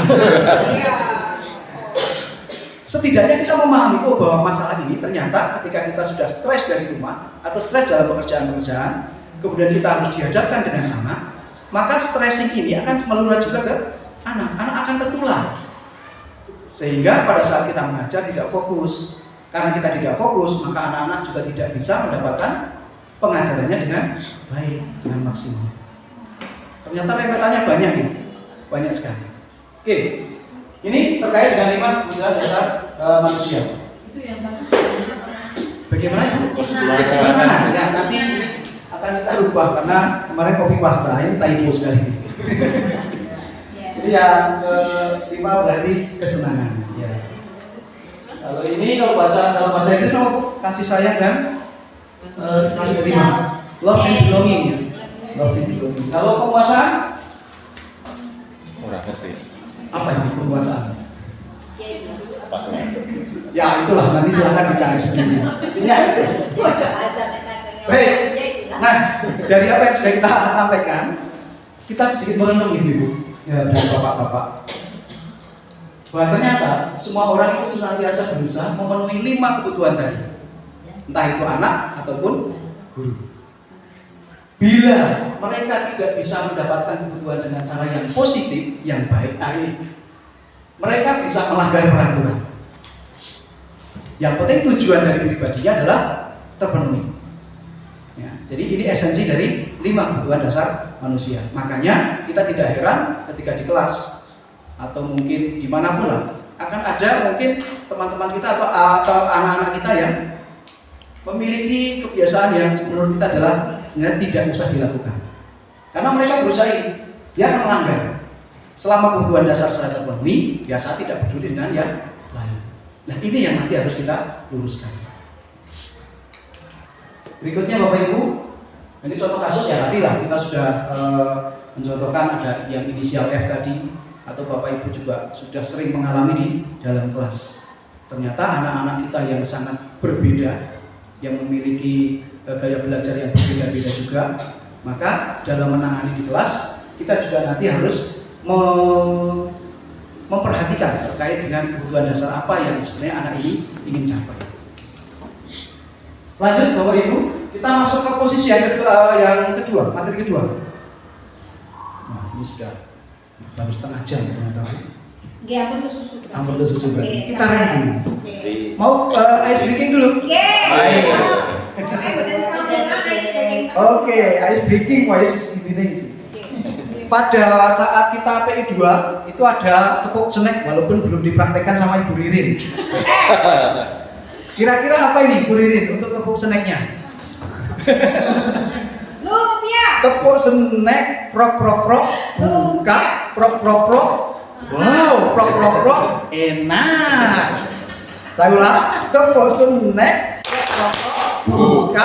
[SPEAKER 1] Setidaknya kita memahami bahwa masalah ini ternyata ketika kita sudah stres dari rumah atau stres dalam pekerjaan-pekerjaan, kemudian kita harus dihadapkan dengan anak, maka stressing ini akan meluas juga ke anak. Anak akan tertular. Sehingga pada saat kita mengajar tidak fokus. Karena kita tidak fokus, maka anak-anak juga tidak bisa mendapatkan pengajarannya dengan baik, dengan maksimal. Ternyata rentetannya banyak nih, banyak sekali. Oke, ini terkait dengan 5 kebutuhan dasar manusia.
[SPEAKER 4] Itu yang satu.
[SPEAKER 1] Bagaimana itu? Kesenangan. Ya, nanti akan kita rubah karena kemarin kopi pasta ini typo sekali. Jadi yang ke-5 berarti kesenangan. Ya. Kalau ini dalam bahasa Inggris sama kasih sayang dan kasih terima. Love and belonging. Ya. Love and belonging. Kalau penguasaan,
[SPEAKER 5] Kurang ngerti.
[SPEAKER 1] apa ini penguasaan?
[SPEAKER 6] Pasangan.
[SPEAKER 1] Ya itulah nanti silahkan dicari sendiri. Ya itu. Baik. Nah dari apa yang sudah kita sampaikan, kita sedikit merenung ibu, ya dan bapak-bapak. Bahwa ternyata semua orang itu senantiasa berusaha memenuhi 5 kebutuhan tadi, entah itu anak ataupun guru. Bila mereka tidak bisa mendapatkan kebutuhan dengan cara yang positif, yang baik, mereka bisa melanggar peraturan. Yang penting tujuan dari pribadinya adalah terpenuhi. Ya, jadi ini esensi dari 5 kebutuhan dasar manusia. Makanya kita tidak heran ketika di kelas atau mungkin dimanapun lah akan ada mungkin teman-teman kita atau anak-anak kita yang memiliki kebiasaan yang menurut kita adalah sebenarnya tidak usah dilakukan. Karena mereka berusaha dia akan melanggar. Selama kebutuhan dasar saya terpenuhi, biasa tidak peduli dengan yang lain. Nah ini yang nanti harus kita luruskan. Berikutnya Bapak Ibu, ini contoh kasus ya tadi lah kita sudah mencontohkan ada yang inisial F tadi, atau Bapak Ibu juga sudah sering mengalami di dalam kelas. Ternyata anak-anak kita yang sangat berbeda, yang memiliki gaya belajar yang berbeda-beda juga, maka dalam menangani di kelas kita juga nanti harus memperhatikan terkait dengan kebutuhan dasar apa yang sebenarnya anak ini ingin capai. Lanjut Bapak Ibu, kita masuk ke posisi yang kedua, materi kedua. Nah ini sudah baru setengah jam ternyata.
[SPEAKER 3] Ampun susu.
[SPEAKER 1] Ampun susu berarti. Kita rem dulu.
[SPEAKER 6] Jadi
[SPEAKER 1] Mau ice breaking dulu?
[SPEAKER 6] baik.
[SPEAKER 1] Oke, ice breaking wise ini. Pada saat kita PI 2 itu ada tepuk snack walaupun belum dipraktekkan sama Ibu Ririn. Kira-kira apa ini Bu Ririn untuk tepuk snacknya?
[SPEAKER 3] Lumpia.
[SPEAKER 1] Tepuk snack prok buka prok. Wow, prok enak. Saya ulang, tepuk snack prok buka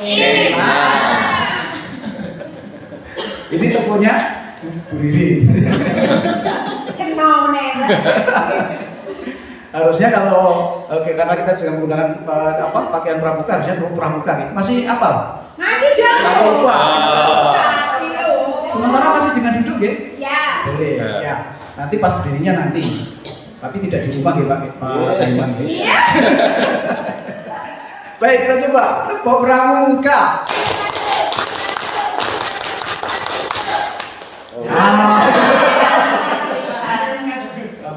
[SPEAKER 1] enak. Ini tepuknya Bu Ririn.
[SPEAKER 3] Kenal nih.
[SPEAKER 1] Harusnya kalau karena kita sedang menggunakan pakaian pramuka, harusnya tepuk pramuka gitu. Masih apa?
[SPEAKER 3] Masih dong.
[SPEAKER 1] Coba. Sementara masih dengan duduk ya?
[SPEAKER 3] Ya.
[SPEAKER 1] Boleh. Ya. Nanti pas berdirinya nanti. Tapi tidak di rumah ya Pak. Saiman.
[SPEAKER 3] Iya.
[SPEAKER 1] Baik, kita coba tepuk pramuka.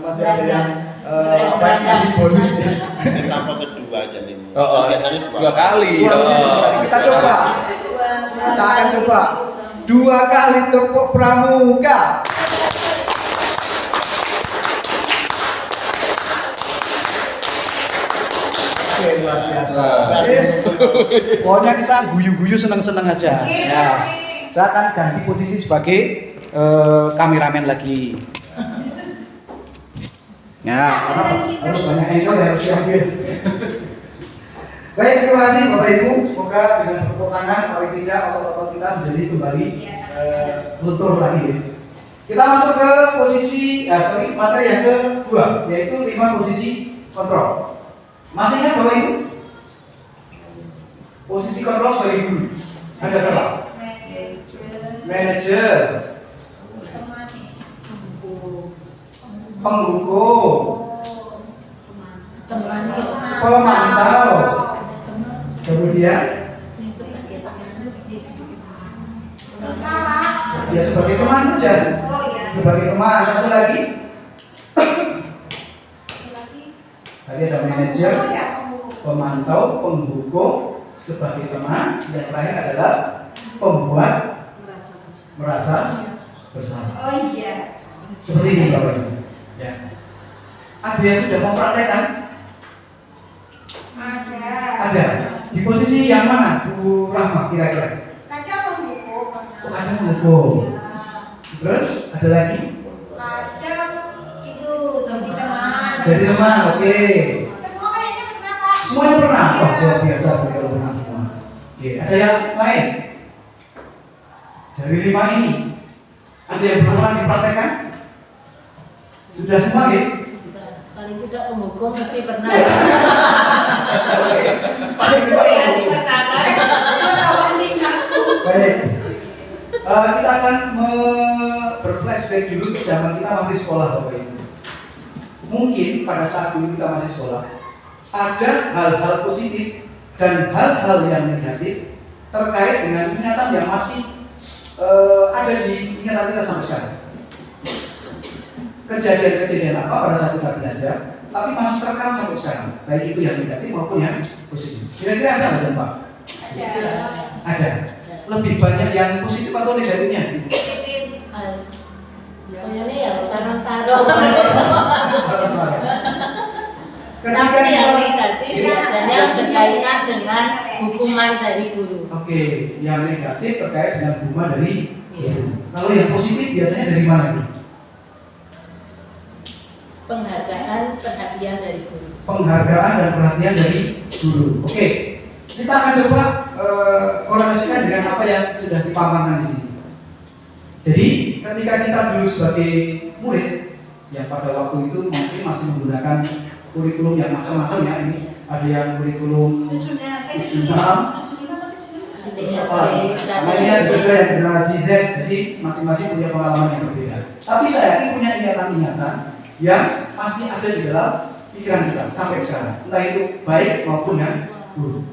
[SPEAKER 1] Masih ada yang masih bonus ya.
[SPEAKER 6] Tambah kedua aja nih.
[SPEAKER 5] Biasanya 2 kali.
[SPEAKER 1] Kita coba. Kita akan coba 2 kali tepuk pramuka. Oke, luar biasa. Yes. Pokoknya kita guyu-guyu seneng-seneng aja. Ya. Saya akan ganti posisi sebagai kameramen lagi. Ya, karena harus banyak angle yang harus diambil. Baik, terima kasih Bapak Ibu. Semoga dengan tepuk tangan paling tidak otot-otot kita menjadi kembali luntur lagi. Kita masuk ke posisi, materi yang kedua, yaitu 5 posisi kontrol. Masih ingat Bapak Ibu? Posisi kontrol sebagai guru. Ada berapa? Manager. penghukum,
[SPEAKER 4] teman
[SPEAKER 1] pemantau, kemudian ya sebagai teman saja,
[SPEAKER 3] Oh ya.
[SPEAKER 1] sebagai teman. Satu lagi,
[SPEAKER 3] Lagi.
[SPEAKER 1] tadi ada manajer,
[SPEAKER 3] Oh ya, pembuku.
[SPEAKER 1] pemantau, penghukum, sebagai teman. Yang terakhir adalah pembuat merasa bersalah.
[SPEAKER 3] Oh iya.
[SPEAKER 1] Seperti ini Bapak Ibu. Ya. Ada yang sudah mempraktekkan?
[SPEAKER 3] Ada.
[SPEAKER 1] Ada. Di posisi yang mana Bu Rahma kira-kira?
[SPEAKER 3] Kadang pembuku.
[SPEAKER 1] Oh, ada penghukum. Terus ada lagi?
[SPEAKER 3] Kadang itu jadi teman.
[SPEAKER 1] Jadi teman, oke.
[SPEAKER 3] Semua kayaknya pernah Kak.
[SPEAKER 1] Semuanya pernah? Wah, luar biasa kalau pernah semua. Oke, ada yang lain? Dari 5 ini, ada yang belum pernah dipraktekkan? Sudah semua ya?
[SPEAKER 4] paling tidak penghukum mesti pernah.
[SPEAKER 1] Paling sering. Baik. Kita akan berflashback dulu ke zaman kita masih sekolah, Bapak Ibu. Mungkin pada saat dulu kita masih sekolah, ada hal-hal positif dan hal-hal yang negatif terkait dengan ingatan yang masih ada di ingatan kita sampai sekarang. Kejadian-kejadian apa pada saat kita belajar, tapi masih terekam sampai sekarang, baik itu yang negatif maupun yang positif. Kira-kira ada nggak, Pak? Ada. Lebih banyak yang positif atau negatifnya?
[SPEAKER 4] Kayaknya ya tarung-tarung.
[SPEAKER 1] Ketika
[SPEAKER 4] Tapi yang
[SPEAKER 1] kita
[SPEAKER 4] negatif biasanya berkaitan dengan hukuman dari guru.
[SPEAKER 1] Oke, yang negatif terkait dengan hukuman dari guru. Kalau yang positif biasanya dari mana nih?
[SPEAKER 4] Penghargaan, perhatian dari guru.
[SPEAKER 1] Penghargaan dan perhatian dari guru. Oke, kita akan coba korelasikan dengan apa yang sudah dipaparkan di sini. Jadi, ketika kita dulu sebagai murid yang pada waktu itu mungkin masih menggunakan kurikulum yang macam-macam ya, ini ada yang kurikulum 76, namanya juga yang generasi Z, jadi masing-masing punya pengalaman yang berbeda. Tapi saya yakin punya ingatan-ingatan yang masih ada di dalam pikiran kita sampai sekarang, entah itu baik maupun yang buruk.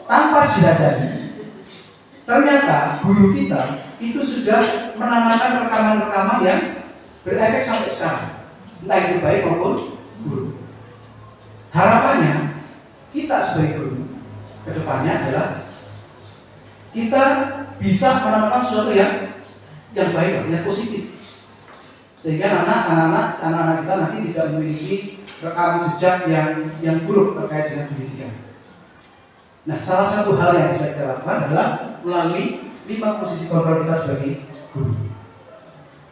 [SPEAKER 1] Tanpa disadari, ternyata guru kita itu sudah menanamkan rekaman-rekaman yang berefek sampai sekarang, entah itu baik maupun buruk. Harapannya kita sebagai guru kedepannya adalah kita bisa menanamkan sesuatu yang baik, yang positif, sehingga anak-anak kita nanti tidak memiliki rekam jejak yang buruk terkait dengan pendidikan. Nah, salah satu hal yang bisa kita lakukan adalah melalui 5 posisi kontrol kita sebagai guru.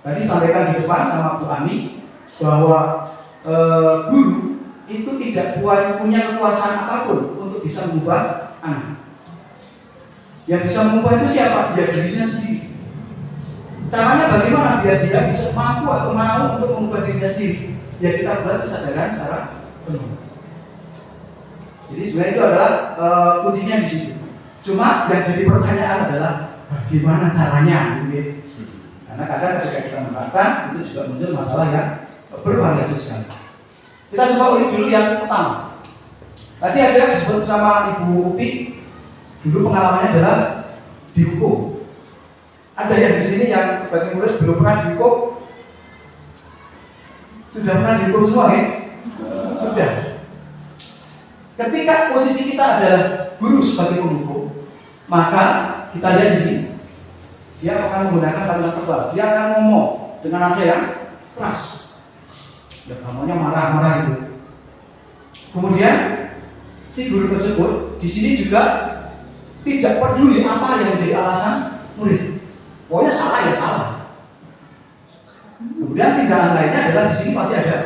[SPEAKER 1] Tadi sampaikan di depan sama Bu Ani bahwa guru itu tidak punya kekuasaan apapun untuk bisa mengubah anak. Yang bisa mengubah itu siapa? Dia dirinya sendiri. Caranya bagaimana biar dia bisa mampu atau mau untuk mengubah dirinya sendiri? Ya kita buat kesadaran secara penuh. Jadi sebenarnya itu adalah kuncinya di situ. Cuma yang jadi pertanyaan adalah bagaimana caranya, gitu. Karena kadang ketika kita menerapkan itu juga muncul masalah yang bervariasi sekali. Kita coba ulik dulu yang pertama. Tadi ada yang disebut sama Ibu Upi, dulu pengalamannya adalah dihukum. Ada yang di sini yang sebagai murid belum pernah dihukum? Sudah pernah dihukum semua ya? Sudah. Ketika posisi kita adalah guru sebagai penghukum, maka kita lihat di sini, dia akan menggunakan kalimat tebal. Dia akan ngomong dengan nada yang keras. Ya, namanya marah-marah itu. Kemudian si guru tersebut di sini juga tidak peduli apa yang menjadi alasan murid. Pokoknya salah ya salah. Kemudian tindakan lainnya adalah di sini pasti ada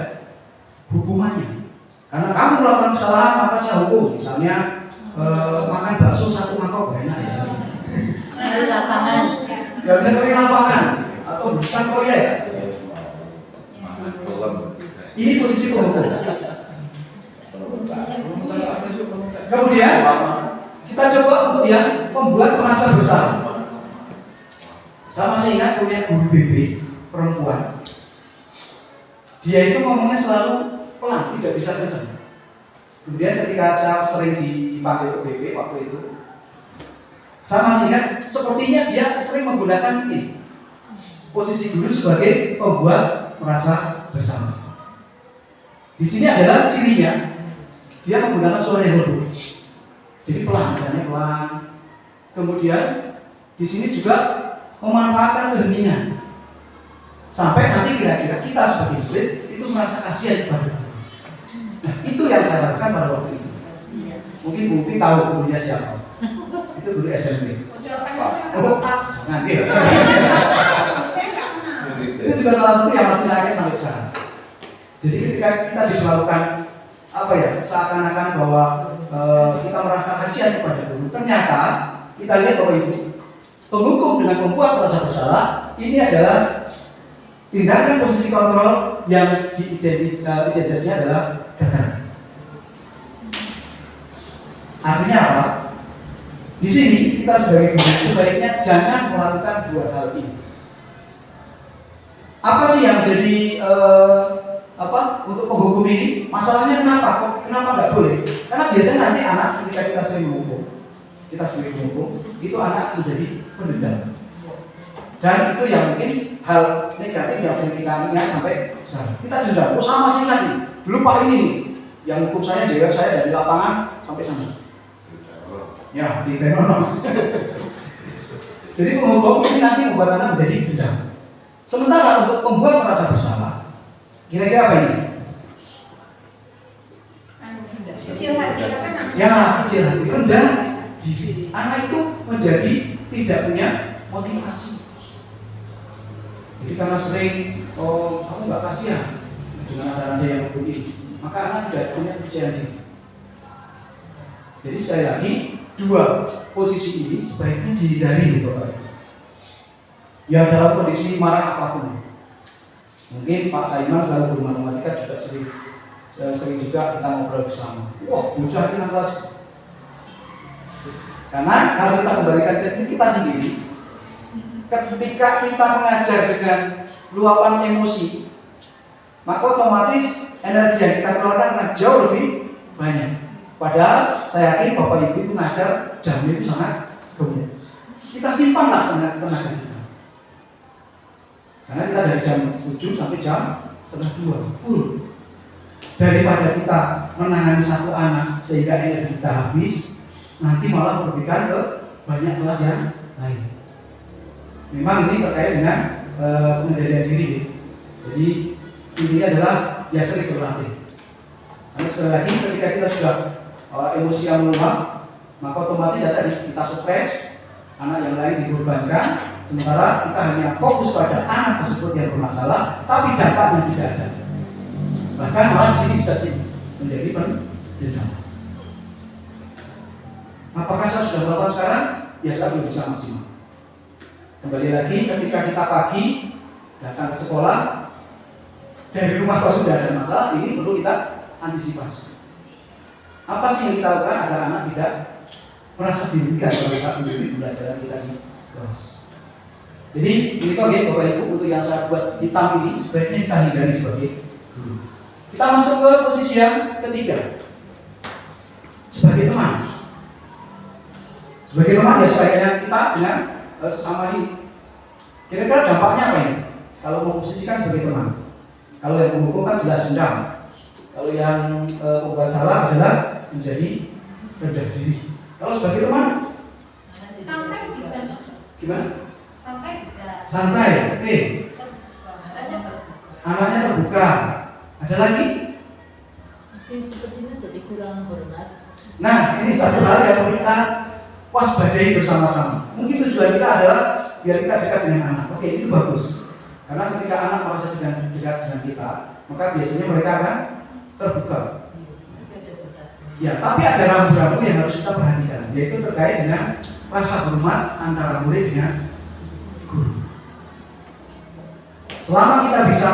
[SPEAKER 1] hukumannya. Karena kamu melakukan kesalahan maka saya hukum. Misalnya makan bakso 1 mangkok enak ya.
[SPEAKER 4] Di lapangan.
[SPEAKER 1] Ya bisa pakai lapangan atau bukan proyek. Ini posisi penghukum. Kemudian kita coba untuk yang membuat merasa bersalah. Saya masih ingat punya guru BB perempuan. Dia itu ngomongnya selalu pelan, tidak bisa kencang. Kemudian ketika saya sering dipanggil ke BP waktu itu, saya masih ingat sepertinya dia sering menggunakan ini, posisi guru sebagai pembuat merasa bersama. Di sini adalah cirinya, dia menggunakan suara yang lembut, jadi pelan, nadanya pelan. Kemudian di sini juga memanfaatkan keheningan, sampai nanti kira-kira kita sebagai murid itu merasa kasihan kepada guru. Nah, itu yang saya rasakan pada waktu itu. Mungkin Bu Upi tahu gurunya siapa? Itu guru SMP. Jangan dia. Itu juga salah satu yang masih saya ingat sampai sekarang. Jadi ketika kita diperlakukan apa ya, seakan-akan bahwa kita merasa kasihan kepada guru, ternyata kita lihat bahwa itu penghukum dengan membuat merasa bersalah ini adalah tindakan posisi kontrol yang identitasnya adalah gagal. Artinya apa? Di sini kita sebagai guru sebaiknya jangan melakukan dua hal ini. Apa sih yang menjadi untuk penghukum ini? Masalahnya kenapa? Kenapa nggak boleh? Karena biasanya nanti anak ketika kita sering menghukum, kita sering menghukum, itu anak menjadi pendendam. Dan itu yang mungkin hal negatif yang sering kita ingat sampai sekarang. Kita dendam, oh sama sih lagi. Dulu Pak ini nih, yang hukum saya, dewa saya dari lapangan sampai sana. Ya, di teror. Jadi penghukum ini nanti membuat anak menjadi dendam. Sementara untuk membuat merasa bersalah, kira-kira apa ini?
[SPEAKER 3] Kecil hati kan anak.
[SPEAKER 1] Ya, kecil hati, rendah diri. Anak itu menjadi tidak punya motivasi. Jadi karena sering, oh kamu nggak kasihan dengan ada yang begini, maka anak tidak punya kepercayaan diri. Jadi sekali lagi, dua posisi ini sebaiknya dihindari, Bapak. Ya dalam kondisi marah apapun. Mungkin Pak Saiman selalu guru matematika juga sering juga kita ngobrol bersama. Wah, bocah ini kelas. Karena kalau kita kembalikan ke kita sendiri, ketika kita mengajar dengan luapan emosi, maka otomatis energi yang kita keluarkan akan jauh lebih banyak. Padahal saya yakin Bapak Ibu itu ngajar jamnya itu sangat gemuk. Kita simpanlah tenaga kita. Karena kita dari jam 7 sampai jam setengah 2 full. Daripada kita menangani satu anak sehingga energi kita habis, nanti malah merugikan ke banyak kelas yang lain. Memang ini terkait dengan pengendalian diri. Jadi intinya adalah ya sering berlatih. Karena sekali lagi ketika kita sudah emosi yang meluap, maka otomatis ada kita stres, anak yang lain dikorbankan. Sementara kita hanya fokus pada anak tersebut yang bermasalah, tapi dampaknya tidak ada. Bahkan malah di sini bisa menjadi pendendam. Apakah saya sudah melakukan sekarang? Ya saya belum bisa maksimal. Kembali lagi ketika kita pagi datang ke sekolah, dari rumah kalau sudah ada masalah, ini perlu kita antisipasi. Apa sih yang kita lakukan agar anak tidak merasa dirugikan pada saat menjadi pembelajaran kita di kelas? Jadi ini kok ya Bapak Ibu, untuk yang saya buat hitam ini sebaiknya kita hindari sebagai guru. Kita masuk ke posisi yang ketiga, sebagai teman. Sebagai teman ya sebaiknya kita dengan sesama ini. Kira-kira dampaknya apa ini? Kalau memposisikan sebagai teman, kalau yang menghukum kan jelas dendam. Kalau yang membuat salah adalah menjadi rendah diri. Kalau sebagai teman,
[SPEAKER 3] Sampai bisa.
[SPEAKER 1] gimana?
[SPEAKER 3] Sampai bisa.
[SPEAKER 1] Santai, oke. Anaknya terbuka. Ada lagi?
[SPEAKER 4] Mungkin sepertinya jadi kurang hormat.
[SPEAKER 1] Nah, ini satu hal yang perlu kita waspadai bersama-sama. Mungkin tujuan kita adalah biar kita dekat dengan anak. Oke, itu bagus. Karena ketika anak merasa dekat dengan kita, maka biasanya mereka akan terbuka. Ya, tapi ada rambu-rambu yang harus kita perhatikan, yaitu terkait dengan rasa hormat antara murid dengan guru. Selama kita bisa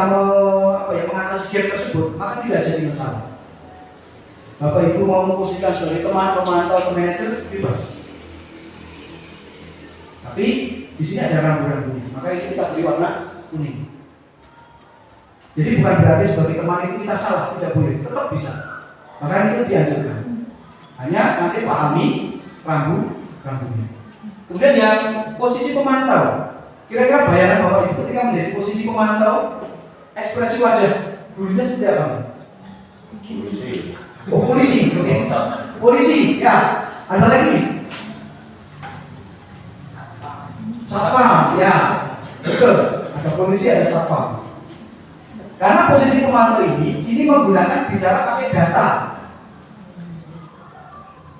[SPEAKER 1] mengatasi gap tersebut, maka tidak jadi masalah. Bapak Ibu mau memposisikan sebagai teman, pemantau, atau manajer, bebas. Tapi di sini ada rambu-rambunya, maka ini kita beri warna kuning. Jadi bukan berarti sebagai teman itu kita salah, tidak boleh, tetap bisa. Maka itu dianjurkan. Hanya nanti pahami rambu-rambunya. Kemudian yang posisi pemantau, kira-kira bayangan Bapak Ibu ketika menjadi posisi pemantau, ekspresi wajah gurunya seperti apa?
[SPEAKER 6] Polisi.
[SPEAKER 1] Oh, polisi, oke. Polisi, ya. Ada lagi? Satpam, ya. Betul. Ada polisi, ada satpam. Karena posisi pemantau ini menggunakan bicara pakai data.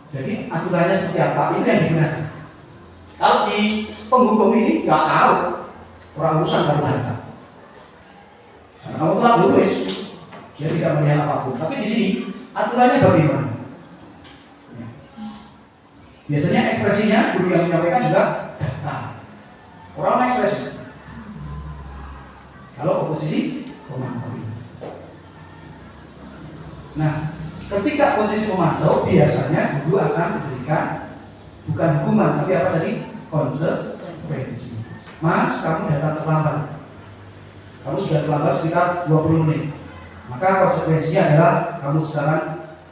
[SPEAKER 1] Jadi aturannya seperti apa? Itu yang digunakan. Kalau di penghukum ini nggak tahu, orang urusan kalau data. Karena kamu telah lulus, dia tidak melihat apapun. Tapi di sini aturannya bagaimana? Biasanya ekspresinya guru yang menyampaikan juga data. Orang ekspresi. Kalau posisi pemantau. Nah, ketika posisi pemantau biasanya guru akan memberikan bukan hukuman tapi apa tadi? Konsekuensi. Mas, kamu datang terlambat. Kamu sudah terlambat sekitar 20 menit. Maka konsekuensinya adalah kamu sekarang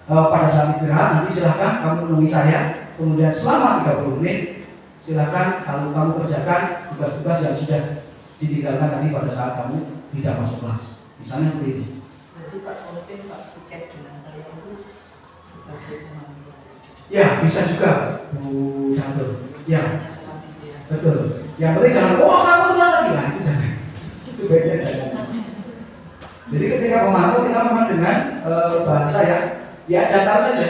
[SPEAKER 1] pada saat istirahat nanti silahkan kamu menemui saya. Kemudian selama 30 menit silahkan kalau kamu kerjakan tugas-tugas yang sudah ditinggalkan tadi pada saat kamu tidak masuk kelas. Misalnya seperti itu.
[SPEAKER 7] Berarti Pak Kausin, Pak Sepiket dengan saya itu sebagai pemantau.
[SPEAKER 1] Ya, bisa juga Bu Catur. Ya, betul. Yang penting jangan, oh kamu telat lagi lah, itu jangan. Sebaiknya jangan. Jadi ketika memantau kita memang dengan bahasa yang ya datar saja.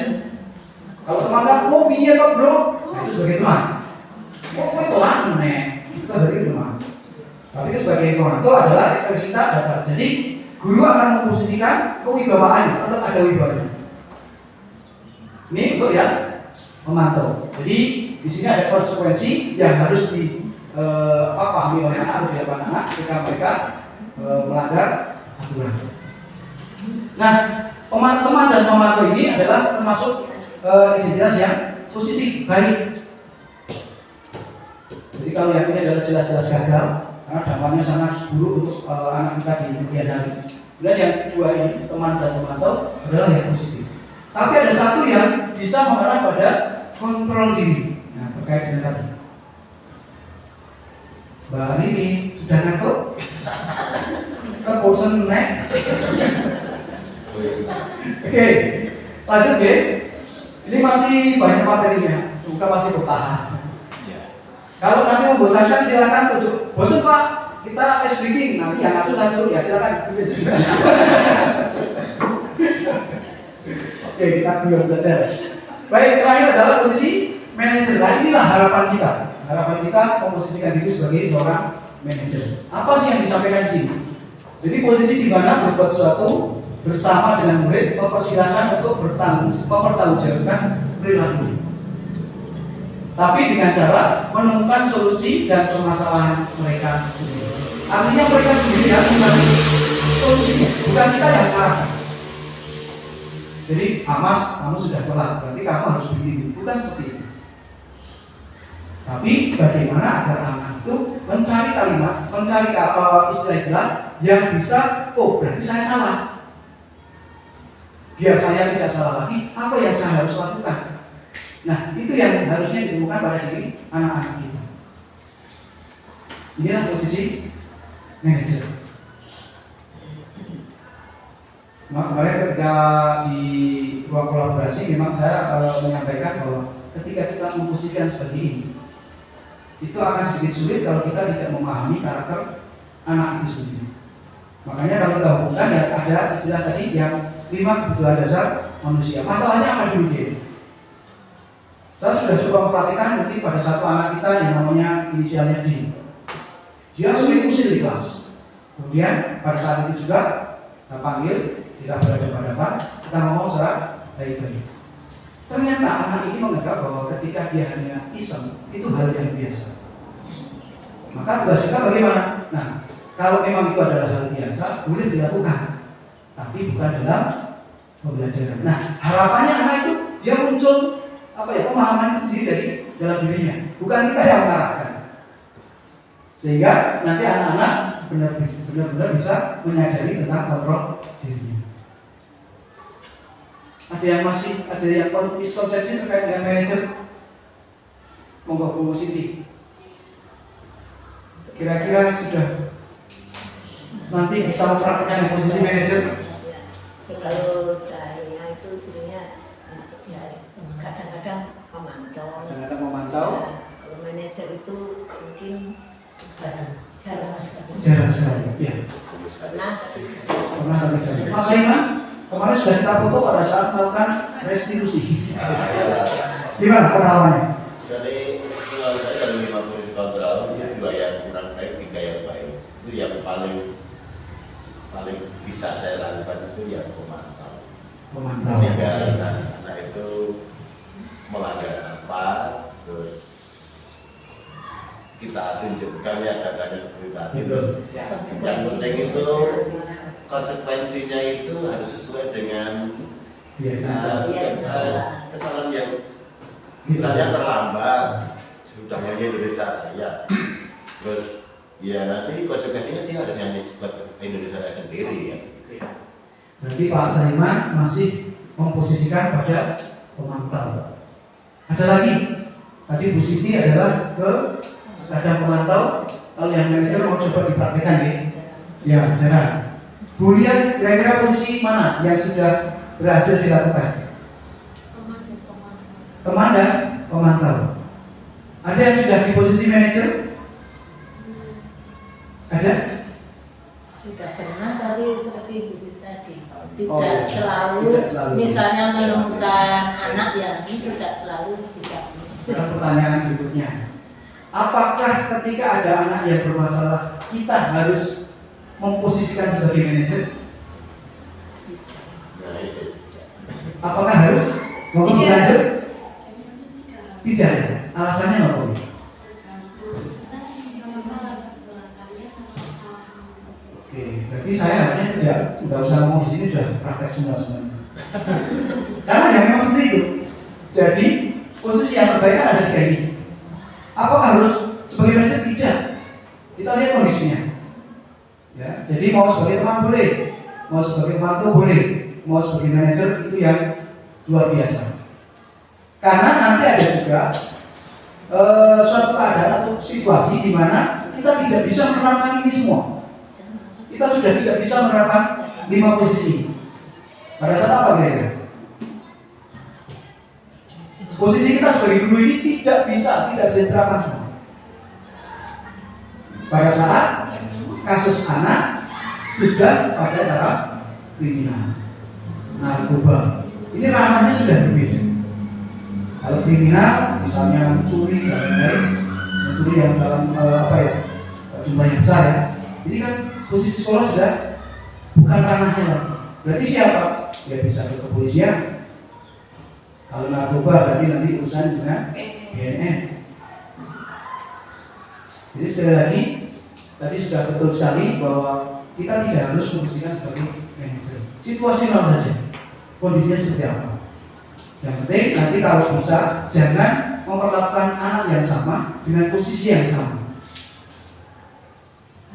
[SPEAKER 1] Kalau teman kan, oh iya kok bro, nah, itu sebagai teman. Oh kok telat nih, itu sebagai teman. Tapi sebagai pemantau adalah ekspresi kita datar. Jadi guru akan memposisikan kewibawaan, tetap ada wibawanya. Ini untuk yang memantau. Jadi di sini ada konsekuensi yang harus dipahami oleh anak atau anak-anak ketika mereka melanggar aturan. Nah, teman-teman dan pemantau ini adalah termasuk identitas yang positif, baik. Jadi kalau yang ini adalah jelas-jelas gagal, karena dampaknya sangat buruk untuk anak kita di kemudian hari. Dan yang kedua ini teman dan pemantau adalah yang positif. Tapi ada satu yang bisa mengarah pada kontrol diri. Nah, terkait dengan tadi. Mbak Riri sudah ngantuk? Kita bosan nek? Oke, lanjut ya. Ini masih banyak materinya, semoga masih bertahan. Kalau nanti membosankan silakan tutup. Bosan Pak, kita ice breaking. Nanti yang masuk saya suruh ya silakan. Oke, kita diam saja. Baik, terakhir adalah posisi manajer. Nah, inilah harapan kita. Harapan kita memposisikan diri sebagai seorang manajer. Apa sih yang disampaikan di sini? Jadi posisi di mana berbuat sesuatu bersama dengan murid mempersilahkan untuk mempertanggungjawabkan perilaku. Tapi dengan cara menemukan solusi dan permasalahan mereka sendiri. Artinya mereka sendiri yang mencari solusinya, bukan kita yang mengarahkan. Jadi, Mas, kamu sudah telat, berarti kamu harus begini. Bukan seperti itu. Tapi bagaimana agar anak itu mencari kalimat, mencari istilah-istilah yang bisa, oh berarti saya salah. Biar saya tidak salah lagi, apa yang saya harus lakukan? Nah, itu yang harusnya ditemukan pada diri anak-anak kita. Inilah posisi manajer. Kemarin ketika di ruang kolaborasi memang saya menyampaikan bahwa ketika kita memposisikan seperti ini, itu akan sedikit sulit kalau kita tidak memahami karakter anak itu sendiri. Makanya kalau kita hubungkan ya ada istilah tadi yang 5 kebutuhan dasar manusia. Masalahnya apa dulu dia? Saya sudah coba memperhatikan nanti pada satu anak kita yang namanya inisialnya D. Dia sering usil di kelas. Kemudian pada saat itu juga saya panggil, kita berhadapan-hadapan, kita ngomong secara baik-baik. Ternyata anak ini menganggap bahwa ketika dia hanya iseng, itu hal yang biasa. Maka tugas kita bagaimana? Nah, kalau memang itu adalah hal biasa, boleh dilakukan, tapi bukan dalam pembelajaran. Nah, harapannya anak itu dia muncul pemahaman itu sendiri dari dalam dirinya, bukan kita yang mengarahkan. Sehingga nanti anak-anak benar-benar bisa menyadari tentang kontrol dirinya. Ada yang miskonsepsi terkait dengan manajer. Monggo Bu Siti. Kira-kira sudah nanti bisa mempraktikkan posisi manajer.
[SPEAKER 8] Kalau saya itu sebenarnya ya, kadang-kadang memantau.
[SPEAKER 1] Kadang-kadang memantau.
[SPEAKER 8] Ya, kalau manajer itu mungkin jarang sekali.
[SPEAKER 1] Jarang sekali. Ya.
[SPEAKER 8] Pernah tapi
[SPEAKER 1] Sekali. Mas Saiman, kemarin sudah kita foto pada saat melakukan restitusi. Gimana pengalamannya?
[SPEAKER 6] Jadi menurut saya dari 5 posisi kontrol itu 2 yang kurang baik, 3 yang baik. Itu yang paling bisa saya lakukan itu yang memantau.
[SPEAKER 1] Memantau.
[SPEAKER 6] Karena itu melanggar apa, terus kita tunjukkan ya datanya seperti tadi. Terus yang penting itu konsekuensinya itu harus sesuai dengan kesalahan yang misalnya terlambat sudah nyanyi Indonesia Raya, terus ya nanti konsekuensinya dia harus nyanyi Indonesia Raya sendiri ya.
[SPEAKER 1] Berarti Pak Saiman masih memposisikan pada pemantau. Ada lagi, tadi Bu Siti adalah ke kadang pemantau, kalau yang manajer mau coba dipraktikkan ya. Ya, jarang. Bu lihat kira-kira posisi mana yang sudah berhasil dilakukan? Teman dan pemantau. Ada yang sudah di posisi manajer? Ada?
[SPEAKER 4] Sudah pernah, tapi seperti Bu Siti tadi tidak
[SPEAKER 1] Oh, iya.
[SPEAKER 4] selalu,
[SPEAKER 1] Tidak selalu.
[SPEAKER 4] misalnya menemukan anak yang tidak selalu bisa.
[SPEAKER 1] Sekarang pertanyaan berikutnya, apakah ketika ada anak yang bermasalah kita harus memposisikan sebagai manajer?
[SPEAKER 6] Nah itu.
[SPEAKER 1] Apakah harus? Mau lanjut? Tidak. Alasannya apa? Oke, berarti saya harusnya tidak usah ngomong di sini, sudah praktek semua. Karena yang memang seperti itu. Jadi posisi yang terbaik kan ada 3 ini. Apakah harus sebagai manajer? Tidak. Kita lihat kondisinya. Ya, jadi mau sebagai teman boleh, mau sebagai pemantau boleh, mau sebagai manajer itu yang luar biasa. Karena nanti ada juga suatu keadaan atau situasi di mana kita tidak bisa menerapkan ini semua. Kita sudah tidak bisa menerapkan 5 posisi ini. Pada saat apa kira-kira? Posisi kita sebagai guru ini tidak bisa diterapkan semua. Pada saat kasus anak sudah pada taraf kriminal, narkoba, ini ranahnya sudah berbeda. Kalau kriminal, misalnya mencuri dan lain-lain, mencuri yang dalam jumlah yang besar ya, ini kan posisi sekolah sudah bukan ranahnya lagi. Berarti siapa? Ya bisa ke kepolisian. Kalau narkoba berarti nanti urusan dengan BNN. Jadi sekali lagi, tadi sudah betul sekali bahwa kita tidak harus memposisikan sebagai manajer. Situasional saja, kondisinya seperti apa. Yang penting nanti kalau bisa jangan memperlakukan anak yang sama dengan posisi yang sama.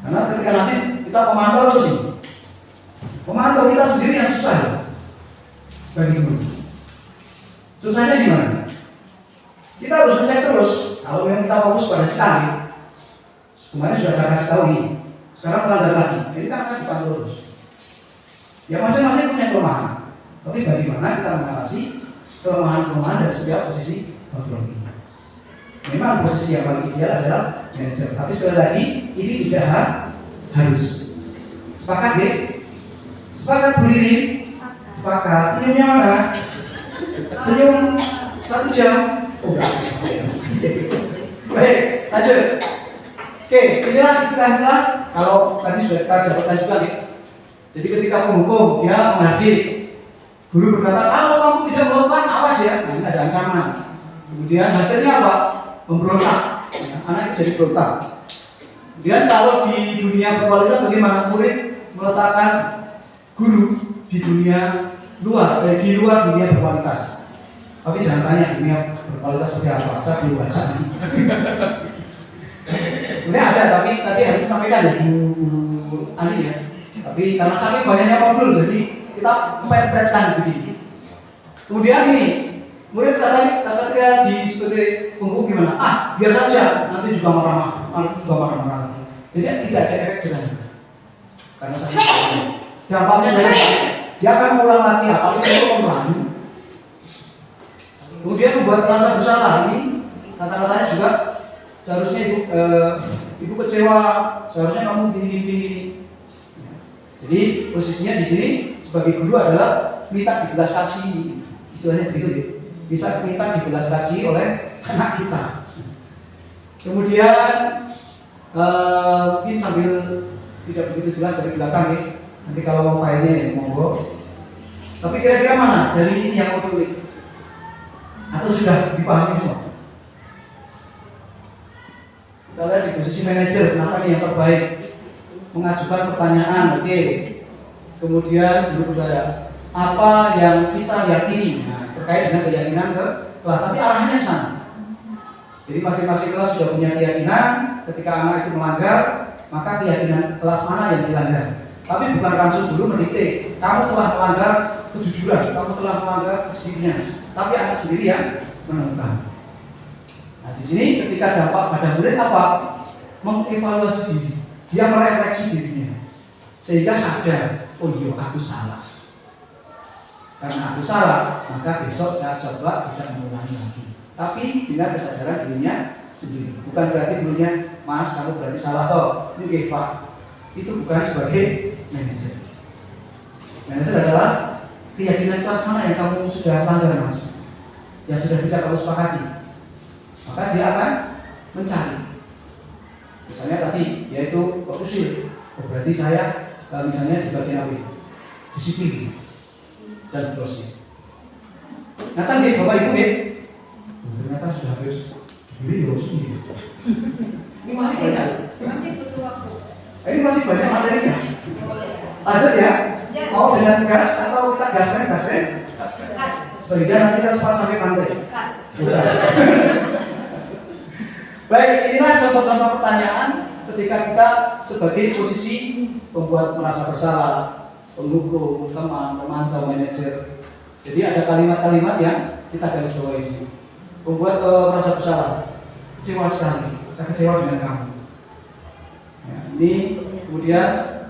[SPEAKER 1] Karena ketika nanti kita pemantau terus ini, pemantau kita sendiri yang susah ya. Bagi guru. Susahnya di mana? Kita harus ngecek terus. Kalau memang kita fokus pada sekali, kemarin sudah saya kasih tahu ini. Sekarang melanggar lagi. Jadi kita akan dipantau terus. Ya masing-masing punya kelemahan. Tapi bagaimana kita mengatasi kelemahan-kelemahan dari setiap posisi kontrol ini? Memang posisi yang paling ideal adalah manajer. Tapi sekali lagi ini tidak harus. Sepakat ya? Sepakat Bu Ririn? Sepakat. Senyumnya mana? Senyum 1 jam. Oh, enggak. Baik, lanjut. Oke, inilah istilah-istilah. Kalau tadi sudah kita jawabkan juga nih. Jadi ketika penghukum dia menghadir, guru berkata, kalau kamu tidak melakukan, awas ya. Nah, ini ada ancaman. Kemudian hasilnya apa? Pemberontak. Ya, anak jadi berontak. Kemudian kalau di dunia berkualitas bagaimana murid meletakkan guru di dunia luar, di luar dunia berkualitas. Tapi jangan tanya dunia berkualitas seperti apa, saya belum baca. Sebenarnya ada, tapi tadi harus disampaikan ya Bu ahli ya. Tapi karena saking banyaknya modul, jadi kita mempretkan begini. Kemudian ini, murid ketika di sebagai penghukum gimana? Biar saja, nanti juga marah-marah. Jadi tidak ada efek jerah. Karena saking banyaknya. Dampaknya dari dia akan mengulang lagi, apalagi saya mengulangi. Kemudian membuat merasa bersalah. Ini kata-katanya juga seharusnya ibu kecewa, seharusnya kamu gini. Jadi posisinya di sini sebagai guru adalah minta dibelas kasih, istilahnya begitu ya. Bisa minta dibelas kasih oleh anak kita. Kemudian mungkin sambil tidak begitu jelas dari belakang ya. Nanti kalau mau filenya ya monggo. Tapi kira-kira mana dari ini yang mau tulis? Atau sudah dipahami semua? Kita lihat di posisi manajer, kenapa ini yang terbaik? Mengajukan pertanyaan, oke. Kemudian dulu budaya, apa yang kita yakini? Nah, terkait dengan keyakinan ke kelas, nanti arahnya ke sana. Jadi masing-masing kelas sudah punya keyakinan. Ketika anak itu melanggar, maka keyakinan kelas mana yang dilanggar. Tapi bukan langsung dulu mendikte, kamu telah melanggar kejujuran, kamu telah melanggar kedisiplinan. Tapi anak sendiri yang menemukan. Nah di sini ketika dampak pada murid apa? Mengevaluasi diri. Dia merefleksi dirinya sehingga sadar, oh iya aku salah. Karena aku salah, maka besok saya coba tidak mengulangi lagi. Tapi dengan kesadaran dirinya sendiri. Bukan berarti gurunya, Mas kamu berarti salah toh. Mungkin Pak, itu bukan sebagai manajer. Manajer adalah keyakinan kelas mana yang kamu sudah langgar Mas, yang sudah tidak kamu sepakati. Maka dia akan mencari. Misalnya tadi, yaitu kok usil. Berarti saya misalnya di bagian apa? Disiplin dan seterusnya. Nah kan Bapak Ibu ternyata sudah habis diri usul. Ini masih banyak.
[SPEAKER 3] Masih butuh waktu.
[SPEAKER 1] Ini masih banyak materinya. Lanjut ya. Mau dengan gas atau kita gasnya? Sehingga nanti kita sampai pantai. Gas. Baik, inilah contoh-contoh pertanyaan ketika kita sebagai posisi pembuat merasa bersalah, penghukum, teman, pemantau, manajer. Jadi ada kalimat-kalimat yang kita garis bawahi di sini. Pembuat merasa bersalah, kecewa sekali, saya kecewa dengan kamu. Ya, ini kemudian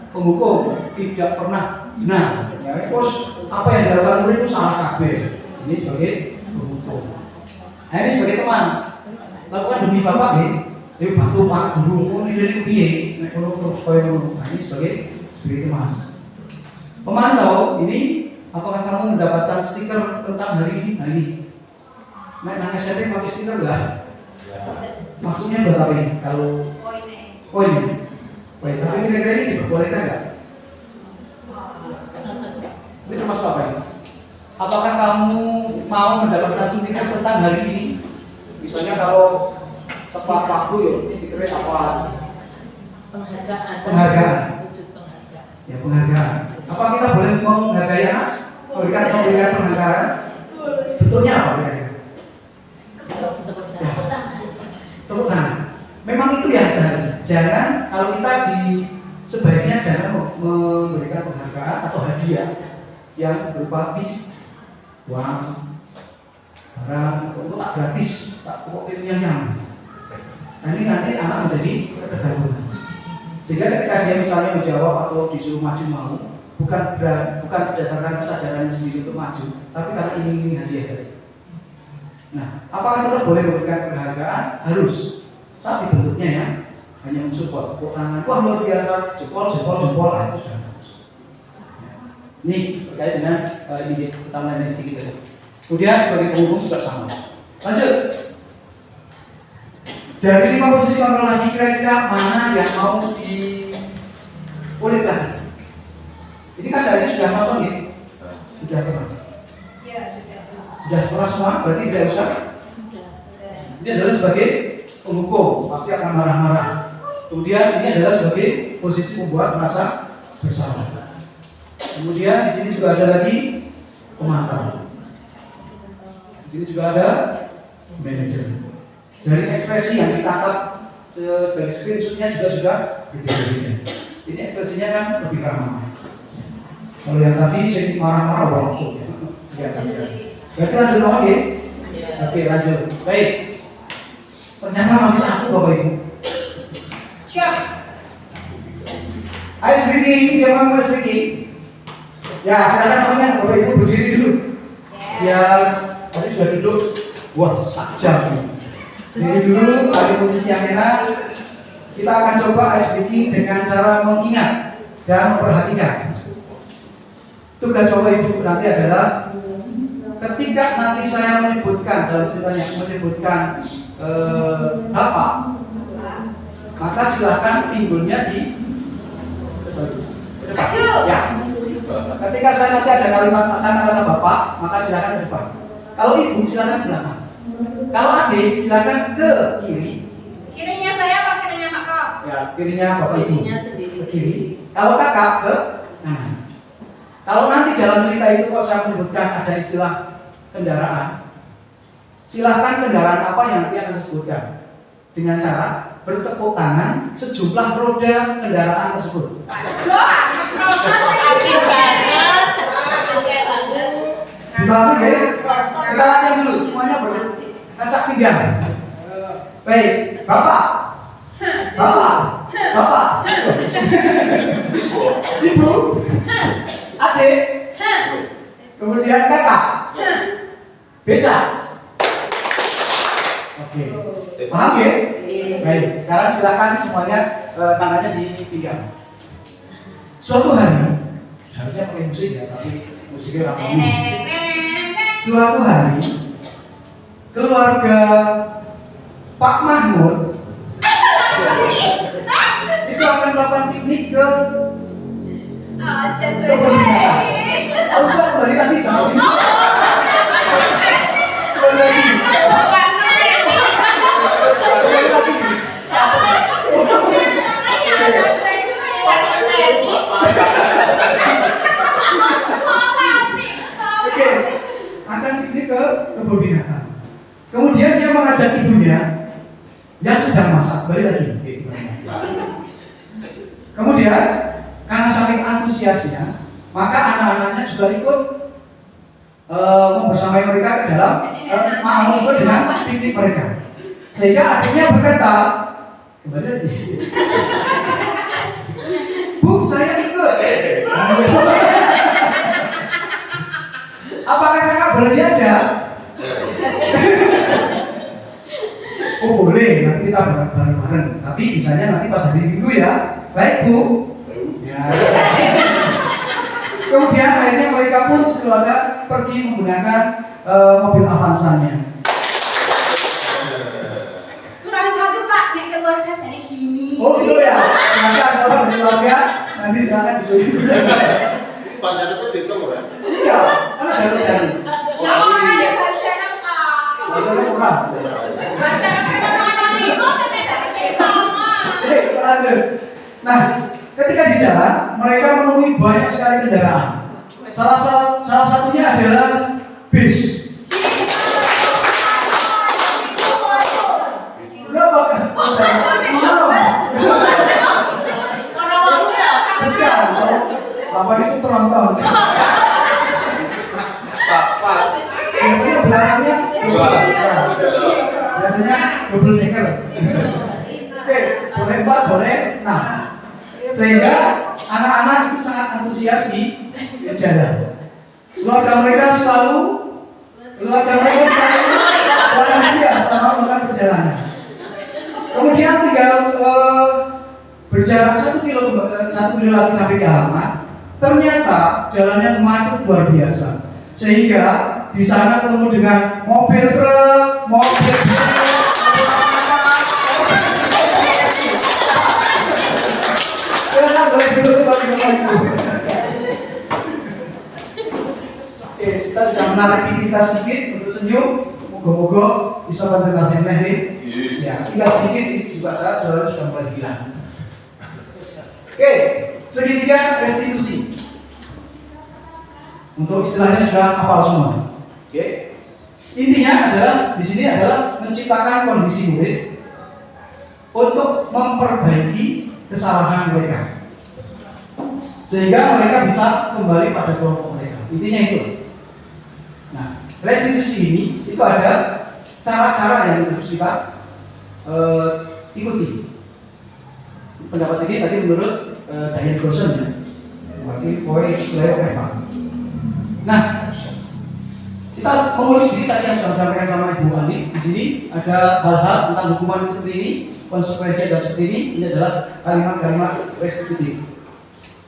[SPEAKER 1] penghukum tidak pernah benar. Ya, terus apa yang dilakukan murid itu salah kabeh. Ini sebagai penghukum. Nah, ini sebagai teman. Lakukan demi bapak nih, bantu pak guru, ini jadi piye, nek terus supaya nah, ini sebagai teman. Pemantau ini, apakah kamu mendapatkan stiker tentang hari ini? Nah ini, nek SMP pakai stiker enggak? Maksudnya buat apa ini? Kalau ini, tapi kira-kira ini diperbolehkan enggak? Ini termasuk apa ini? Apakah kamu mau mendapatkan stiker tentang hari ini? Misalnya kalau tepat waktu ya, stikernya apa? Penghargaan. Ya penghargaan. Apa kita boleh menghargai anak? Memberikan penghargaan? Bentuknya apa kira-kira? Tepuk tangan. Memang itu ya jangan kalau kita sebaiknya jangan memberikan penghargaan atau hadiah yang berupa fisik, uang, barang, untuk tak gratis, tak pokoknya nyaman. Nah ini nanti anak menjadi ketergantungan. Sehingga ketika dia misalnya menjawab atau disuruh maju mau, bukan berdasarkan kesadarannya sendiri untuk maju, tapi karena ini hadiah tadi. Nah, apakah kita boleh memberikan penghargaan? Harus. Tapi bentuknya ya hanya mensupport. Tepuk tangan, wah luar biasa, jempol, itu sudah bagus. Ini terkait dengan ide utamanya sedikit tadi. Kemudian sebagai penghukum juga sama. Lanjut. Dari 5 posisi kontrol lagi, kira-kira mana yang mau dipulihkan? Ini kasarnya sudah nonton ya? Sudah pernah?
[SPEAKER 3] Ya, sudah.
[SPEAKER 1] Sudah semua, berarti tidak usah. Ini adalah sebagai penghukum, pasti akan marah-marah. Kemudian ini adalah sebagai posisi membuat merasa bersalah. Kemudian di sini juga ada lagi pemantau. Di sini juga ada manajer. Dari ekspresi yang ditangkap sebagai screenshotnya juga sudah diberikan. Ini ekspresinya kan lebih ramah. Kalau yang tadi saya marah-marah langsung. Ya, kan. Berarti lanjut lagi. Oke, lanjut. Baik. Ternyata masih satu Bapak Ibu. Siap. Ayo speaking, siapa mau speaking? Ya, silakan namanya Bapak Ibu berdiri dulu. Ya, tadi sudah duduk. Wah, sajam. Berdiri dulu, ada posisi yang enak. Kita akan coba ice breaking dengan cara mengingat dan memperhatikan. Tugas Bapak Ibu nanti adalah ketika nanti saya menyebutkan dalam ceritanya Bapak, maka silahkan pinggulnya di depan. Ya. Ketika saya nanti ada kalimat kata Bapak, maka silahkan ke depan. Kalau Ibu silahkan ke belakang. Kalau adik silahkan ke kiri.
[SPEAKER 3] Kirinya saya apa kirinya kakak?
[SPEAKER 1] Ya, kirinya Bapak Ibu.
[SPEAKER 4] Kirinya sendiri.
[SPEAKER 1] Ke kiri. Kalau kakak ke kanan. Kalau nanti dalam cerita itu kalau saya menyebutkan ada istilah kendaraan, silahkan kendaraan apa yang nanti akan saya sebutkan dengan cara bertepuk tangan sejumlah roda kendaraan tersebut. Dibagi ya. Kita latihan dulu semuanya berkacak pinggang. Baik, Bapak, Ibu, adik, kemudian kakak, beca. Oke, paham ya? Baik, sekarang silakan semuanya tangannya di pinggang. Suatu hari, harusnya pakai musik ya, tapi musiknya apa musik? Suatu hari, keluarga Pak Mahmud itu akan melakukan piknik ke Harus kembali lagi jangan ini. Oke, akan piknik ke kebun binatang. Kemudian dia mengajak ibunya yang sedang masak. Balik lagi. Kemudian karena saking antusiasnya, maka anak-anaknya juga ikut membersamai mereka ke dalam mau ikut dengan piknik mereka. Sehingga adiknya berkata, kembali lagi, Bu, saya ikut. Apakah kakak boleh diajak? Oh boleh, nanti kita bareng-bareng. Tapi misalnya nanti pas hari Minggu ya. Baik Bu. Ya. Kemudian akhirnya mereka pun sekeluarga pergi menggunakan mobil Avanza-nya.
[SPEAKER 3] Kurang satu Pak, nek keluarga jadi gini.
[SPEAKER 1] Oh itu ya. Maka kalau keluarga nanti silakan dibeli.
[SPEAKER 6] Pacar itu dihitung ya?
[SPEAKER 1] Iya, kan ada rencana.
[SPEAKER 3] Ya orang ada bahasa Pak.
[SPEAKER 1] Bahasa kurang.
[SPEAKER 3] Bahasa orang itu dari sama.
[SPEAKER 1] Lanjut. Nah, ketika di jalan, mereka menemui banyak sekali kendaraan. Salah satunya adalah bis. Berapa? Apa itu tronton? Biasanya belakangnya biasanya double decker. Oke, boleh 4, boleh 6. Sehingga anak-anak itu sangat antusias di jalan. Keluarga mereka selalu bahagia selama melakukan perjalanan. Kemudian tinggal berjarak 1 kilo lagi sampai ke alamat. Ternyata jalannya macet luar biasa. Sehingga di sana ketemu dengan mobil truk, mobil bus. Oke, kita sudah menarik diri kita sedikit untuk senyum. Moga-moga bisa konsentrasi nih. Ya, tinggal sedikit juga saudara sudah mulai hilang. Oke, segitiga restitusi. Untuk istilahnya sudah hafal semua. Oke. Intinya adalah di sini adalah menciptakan kondisi murid untuk memperbaiki kesalahan mereka. sehingga mereka bisa kembali pada kelompok mereka. Intinya itu. Nah, restitusi ini itu ada cara-cara yang harus kita ikuti. Pendapat ini tadi menurut Diane Grossen ya, berarti poin Leo Pepa. Nah, kita mengulik sedikit tadi yang sudah disampaikan sama Ibu Ani. Di sini ada hal-hal tentang hukuman seperti ini, konsekuensi dan seperti ini. Ini adalah kalimat-kalimat restitutif.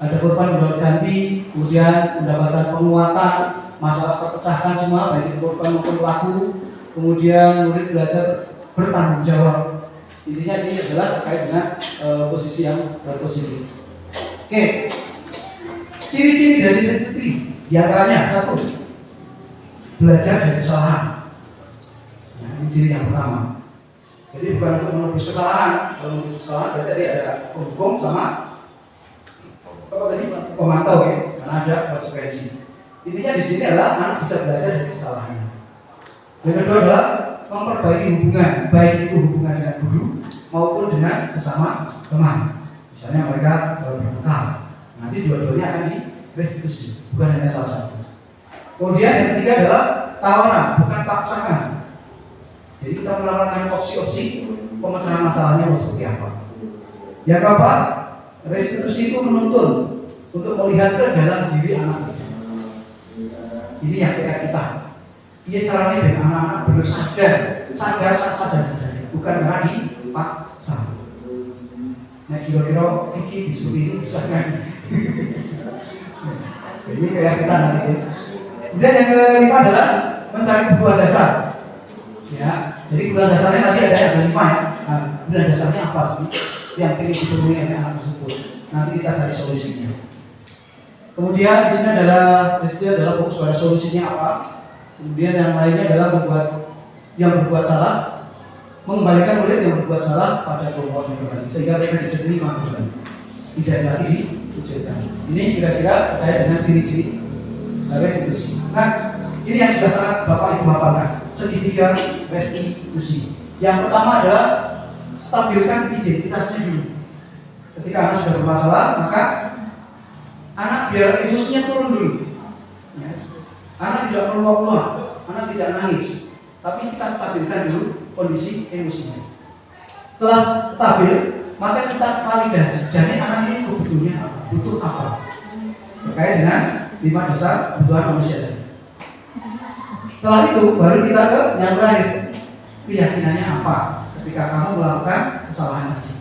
[SPEAKER 1] Ada korban ganti, kemudian mendapatkan penguatan, masalah terpecahkan semua, baik korban maupun pelaku, kemudian murid belajar bertanggung jawab. Intinya ini adalah terkait dengan posisi yang positif. Oke, ciri-ciri dari restitutif diantaranya satu, belajar dari kesalahan. Nah, ini ciri yang pertama. Jadi bukan untuk menebus kesalahan. Kalau menebus kesalahan berarti ada penghukum sama apa tadi pemantau ya, karena ada konsekuensi. Intinya di sini adalah anak bisa belajar dari kesalahannya. Yang kedua adalah memperbaiki hubungan, baik itu hubungan dengan guru maupun dengan sesama teman. Misalnya mereka bertukar, nanti dua-duanya akan direstitusi, bukan hanya salah satu. Kemudian yang ketiga adalah tawaran, bukan paksaan. Jadi kita menawarkan opsi-opsi pemecahan masalahnya mau seperti apa. Yang keempat, restitusi itu menuntun untuk melihat ke dalam diri anak. Ini yang kita. Iya caranya biar anak-anak benar sadar bukan karena dipaksa. Nah kira-kira Vicky disuruh ini bisa kan? Ini kayak kita nanti. Kemudian yang kelima adalah mencari kebutuhan dasar. Ya, jadi kebutuhan dasarnya tadi ada 5 ya. Nah, kebutuhan dasarnya apa sih yang ingin dipenuhi oleh anak tersebut? Nanti kita cari solusinya. Kemudian di sini adalah fokus pada solusinya apa. Kemudian yang lainnya adalah membuat yang berbuat salah, mengembalikan murid yang berbuat salah pada kelompoknya kembali, sehingga mereka diterima kembali, tidak lagi dikucilkan. Ini kira-kira terkait dengan ciri-ciri restitusi. Nah, ini yang sudah sangat Bapak Ibu hafalkan, segitiga restitusi. Yang pertama adalah stabilkan identitasnya dulu. Ketika anak sudah bermasalah, maka anak biar emosinya turun dulu. Ya. Anak tidak perlu keluar, anak tidak nangis, tapi kita stabilkan dulu kondisi emosinya. Setelah stabil, maka kita validasi. Jadi anak ini kebutuhannya apa? Butuh apa? Terkait dengan 5 dasar kebutuhan manusia tadi. Setelah itu baru kita ke yang terakhir, keyakinannya apa ketika kamu melakukan kesalahan tadi.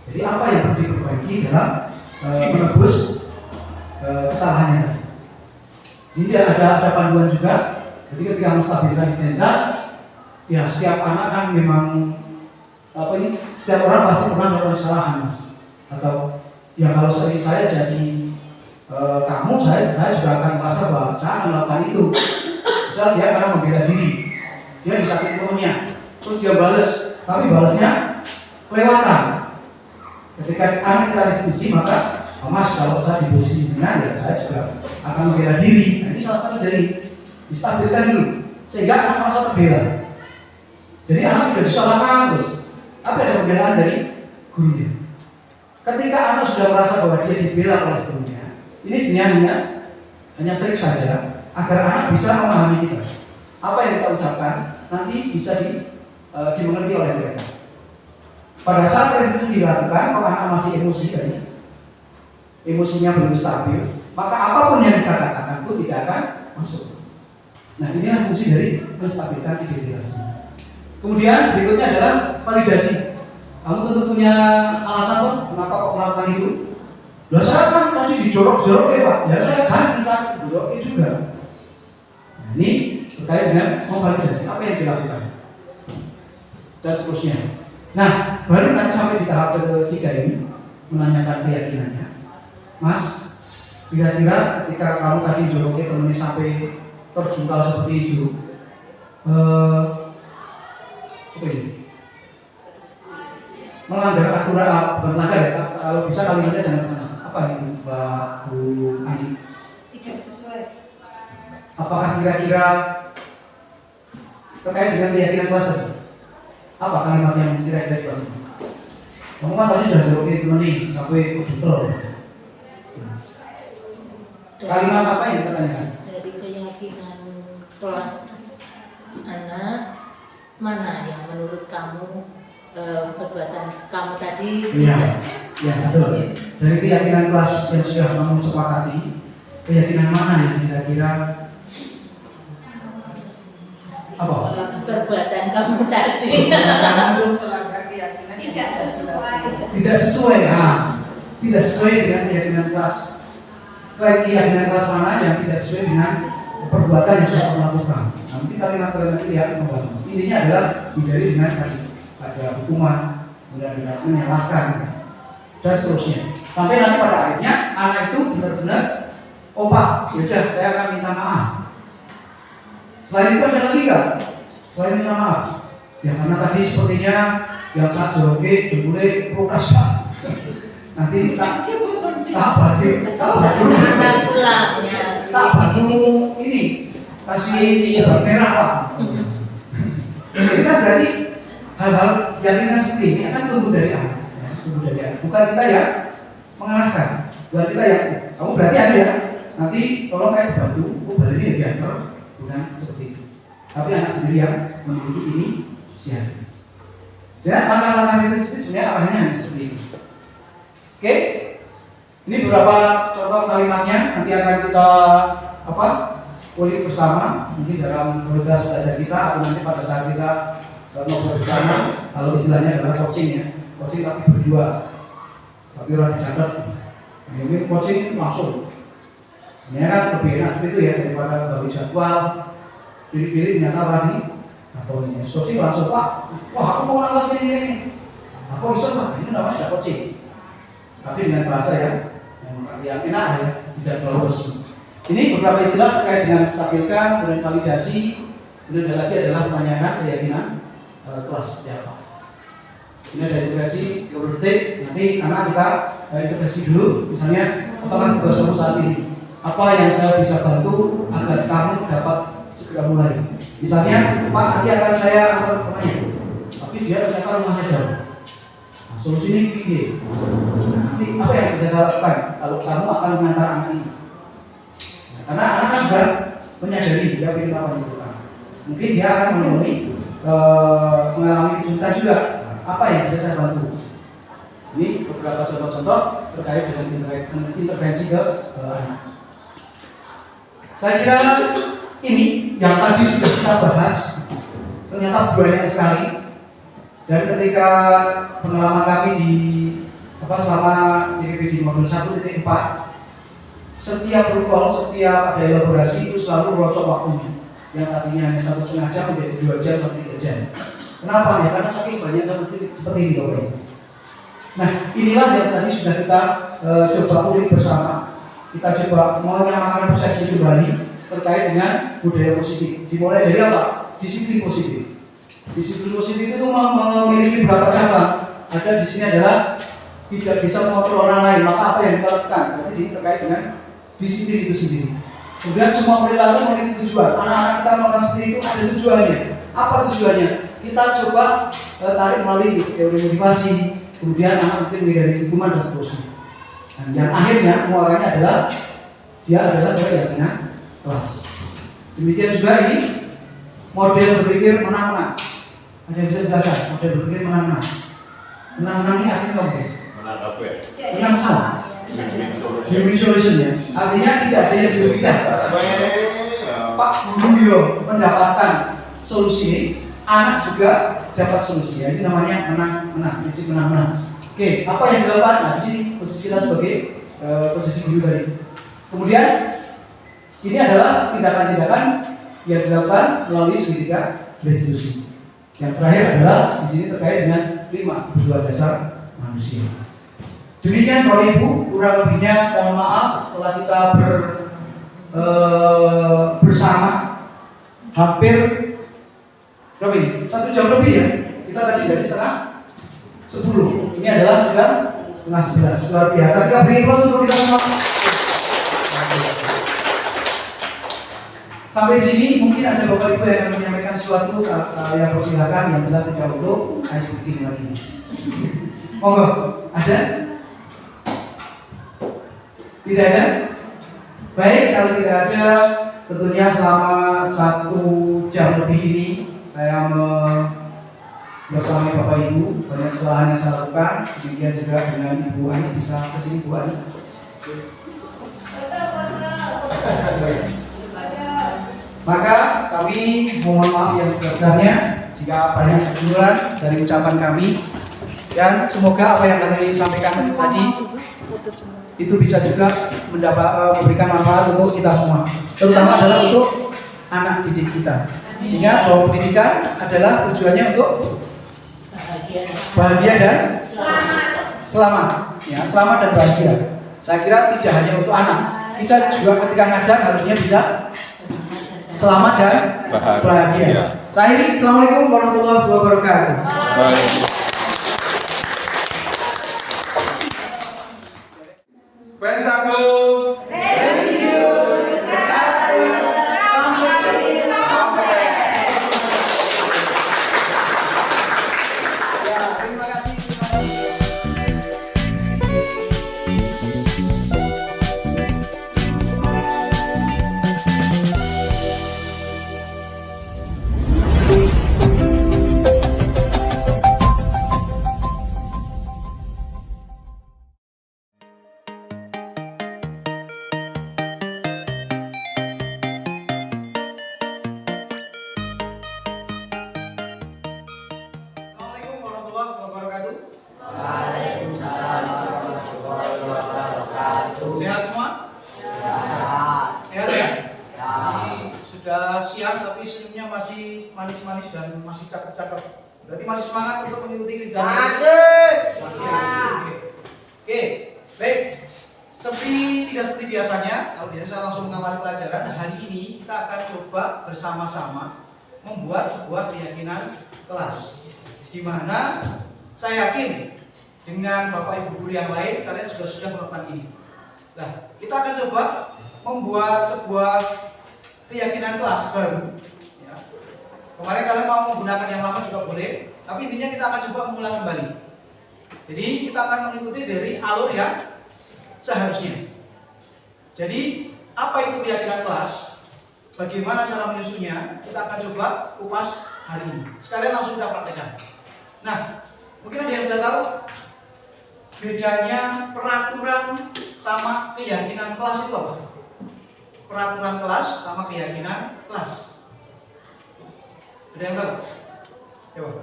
[SPEAKER 1] Jadi apa yang perlu diperbaiki dalam menebus kesalahannya tadi. Jadi ada panduan juga. Jadi ketika menstabilkan identitas, ya setiap anak kan memang setiap orang pasti pernah melakukan kesalahan, Mas. Atau ya kalau saya jadi kamu, saya juga akan merasa bahwa saya akan melakukan itu. Misal dia karena membela diri, dia disakiti temannya, terus dia balas, tapi balasnya kelewatan. Ketika anak kita restitusi, maka Mas, kalau saya di posisi benar, ya saya juga akan membela diri. Nah, ini salah satu dari distabilkan dulu, sehingga anak merasa terbela. Jadi anak tidak disalahkan terus. Apa ada pembelaan dari gurunya? Ketika anak sudah merasa bahwa dia dibela oleh gurunya, ini sebenarnya hanya trik saja agar anak bisa memahami kita. Apa yang kita ucapkan nanti bisa dimengerti oleh mereka. Pada saat restitusi dilakukan, kalau anak masih emosi tadi, emosinya belum stabil, maka apapun yang kita katakan itu tidak akan masuk. Nah, inilah fungsi dari menstabilkan identitasnya. Kemudian berikutnya adalah validasi. Kamu tentu punya alasan kok kenapa kok melakukan itu. Lah saya kan tadi dijorok-jorok ya Pak. Ya saya ganti saat dijorok juga. Nah, ini terkait dengan memvalidasi apa yang dilakukan dan seterusnya. Nah, baru nanti sampai di tahap ketiga ini menanyakan keyakinannya. Mas, kira-kira ketika kamu tadi joroknya temennya sampai terjungkal seperti itu, apa ini? Melanggar aturan, melanggar ya? Kalau bisa kalimatnya jangan sama. Apa ini, Mbak Bu Ani?
[SPEAKER 3] Tidak sesuai.
[SPEAKER 1] Apakah kira-kira terkait dengan keyakinan kelas tadi? Apa kalimat yang kira-kira dibangun? Kamu kan tadi sudah joroknya temennya sampai terjungkal. Kalimat apa yang ditanyakan?
[SPEAKER 4] Dari keyakinan kelas anak, mana yang menurut kamu perbuatan kamu tadi
[SPEAKER 1] Iya,
[SPEAKER 4] tidak?
[SPEAKER 1] ya betul. Dari keyakinan kelas yang sudah kamu sepakati, keyakinan mana yang kira-kira apa?
[SPEAKER 4] Perbuatan kamu tadi.
[SPEAKER 7] melanggar keyakinan yang
[SPEAKER 2] Tidak sesuai.
[SPEAKER 1] Tidak sesuai, tidak sesuai dengan keyakinan kelas. Keyakinan kelas mana yang tidak sesuai dengan perbuatan yang sudah kamu lakukan. Nah, mungkin kalimat-kalimat ini yang membantu. Intinya adalah hindari dengan tadi ada hukuman, kemudian ada menyalahkan dan seterusnya. Sampai nanti pada akhirnya anak itu benar-benar, oh Pak, yaudah saya akan minta maaf. Selain itu ada lagi kan? Selain minta maaf, ya karena tadi sepertinya yang saat joget dimulai protes Pak. Nanti tak bantu ini kasih obat merah Pak. Kita berarti hal-hal yang kita seperti ini akan tumbuh dari anak, bukan kita yang mengarahkan, bukan kita yang kamu berarti ada ya. Nanti tolong kayak bantu, berarti ini diantar, bukan seperti itu. Tapi anak sendiri yang memiliki ini siapa? Jadi langkah-langkah itu sebenarnya arahnya seperti itu. Oke, ini beberapa contoh kalimatnya nanti akan kita ulik bersama mungkin dalam progres belajar kita atau nanti pada saat kita ngobrol bersama. Kalau istilahnya adalah coaching ya, coaching tapi berdua, tapi orang dicatat. Mungkin coaching langsung. Sebenarnya kan lebih enak seperti itu ya daripada bagi jadwal pilih-pilih ternyata tadi atau ini coaching langsung Pak. Wah aku mau kelas ini. Aku bisa Pak, ini namanya sudah coaching. Tapi dengan bahasa yang enak ya, tidak terlalu resmi. Ini beberapa istilah terkait dengan stabilkan, kemudian validasi, kemudian ada lagi adalah penanyaan keyakinan kelas siapa. Ini ada integrasi detik. Nanti anak kita integrasi dulu. Misalnya apakah tugas kamu saat ini? Apa yang saya bisa bantu agar kamu dapat segera mulai? Misalnya Pak nanti akan saya antar rumahnya, tapi dia ternyata rumahnya jauh. Nah, solusi ini begini. Nanti apa yang bisa saya lakukan kalau kamu akan mengantar anak ini? Karena anak kan sudah menyadari dia ingin apa yang dilakukan. Mungkin dia akan menemui mengalami kesulitan juga. Apa yang bisa saya bantu? Ini beberapa contoh-contoh terkait dengan intervensi ke anak. Saya kira ini yang tadi sudah kita bahas ternyata banyak sekali. Dan ketika pengalaman kami di selama CPP di modul 1.4, setiap protokol, setiap ada elaborasi itu selalu merosot waktunya. Yang tadinya hanya 1,5 jam menjadi 2 jam atau 3 jam. Kenapa? Ya karena saking banyak seperti ini Bapak. Nah inilah yang tadi sudah kita coba ulik bersama. Kita coba menyamakan persepsi kembali terkait dengan budaya positif. Dimulai dari apa? Disiplin positif. Disiplin positif itu memiliki beberapa cabang. Ada di sini adalah tidak bisa mengontrol orang lain, maka apa yang kita lakukan? Berarti ini terkait dengan disiplin itu sendiri. Kemudian semua perilaku memiliki tujuan. Anak-anak kita melakukan seperti itu ada tujuannya. Apa tujuannya? Kita coba tarik melalui teori motivasi. Kemudian anak mungkin menghindari hukuman dan seterusnya. Dan yang akhirnya muaranya adalah dia adalah keyakinan kelas. Demikian juga ini model berpikir menang-menang. Ada yang bisa dijelaskan? Model berpikir menang-menang. Menang-menang ini artinya apa?
[SPEAKER 6] Menang apa ya?
[SPEAKER 1] Menang sama. Win-win solution ya. Artinya tidak ada yang dirugikan. Pak Guru mendapatkan solusi, anak juga dapat solusi. Ini namanya menang-menang, prinsip menang-menang. Oke, apa yang dilakukan? Nah, di sini posisi kita sebagai posisi guru tadi. Kemudian ini adalah tindakan-tindakan yang dilakukan melalui segitiga restitusi. Yang terakhir adalah di sini terkait dengan 5 kebutuhan dasar manusia. Demikian Bapak Ibu, kurang lebihnya mohon maaf setelah kita bersama hampir berapa ini? 1 jam lebih ya. Kita tadi dari setengah 10. Ini adalah sudah setengah 11. Luar biasa. Kita beri aplaus untuk kita semua. Sampai di sini mungkin ada Bapak Ibu yang akan menyampaikan sesuatu. Saya persilakan, yang jelas tidak untuk ice breaking lagi. Monggo, ada? Tidak ada? Baik, kalau tidak ada, tentunya selama 1 jam lebih ini saya bersama Bapak Ibu banyak kesalahan yang saya lakukan. Demikian juga dengan Ibu Ani, bisa kesini Bu Ani. Maka kami mohon maaf yang sebesarnya jika banyak kekurangan dari ucapan kami, dan semoga apa yang kami sampaikan tadi itu bisa juga memberikan manfaat untuk kita semua, terutama adalah untuk anak didik kita. Ingat bahwa pendidikan adalah tujuannya untuk bahagia dan selamat. Ya, selamat dan bahagia. Saya kira tidak hanya untuk anak, kita juga ketika ngajar harusnya bisa selamat dan bahagia. Saya akhiri, assalamualaikum warahmatullahi wabarakatuh. Assalamualaikum warahmatullahi wabarakatuh. Waalaikumsalam warahmatullahi wabarakatuh. Sehat semua? Sehat. Sehat ya? Ini sudah siang tapi senyumnya masih manis-manis dan masih cakep-cakep. Berarti masih semangat untuk mengikuti kegiatan. Oke, baik. Tidak seperti biasanya, kalau biasanya saya langsung mengawali pelajaran. Hari ini kita akan coba bersama-sama membuat sebuah keyakinan kelas, di mana saya yakin dengan Bapak Ibu guru yang lain kalian sudah melakukan ini. Nah, kita akan coba membuat sebuah keyakinan kelas baru. Ya. Kemarin kalian mau menggunakan yang lama juga boleh, tapi intinya kita akan coba mengulang kembali. Jadi kita akan mengikuti dari alur yang seharusnya. Jadi apa itu keyakinan kelas? Bagaimana cara menyusunnya? Kita akan coba kupas hari ini. Sekalian langsung kita praktekkan. Nah, mungkin ada yang sudah tahu bedanya peraturan sama keyakinan kelas itu apa? Peraturan kelas sama keyakinan kelas. Ada yang tahu? Coba.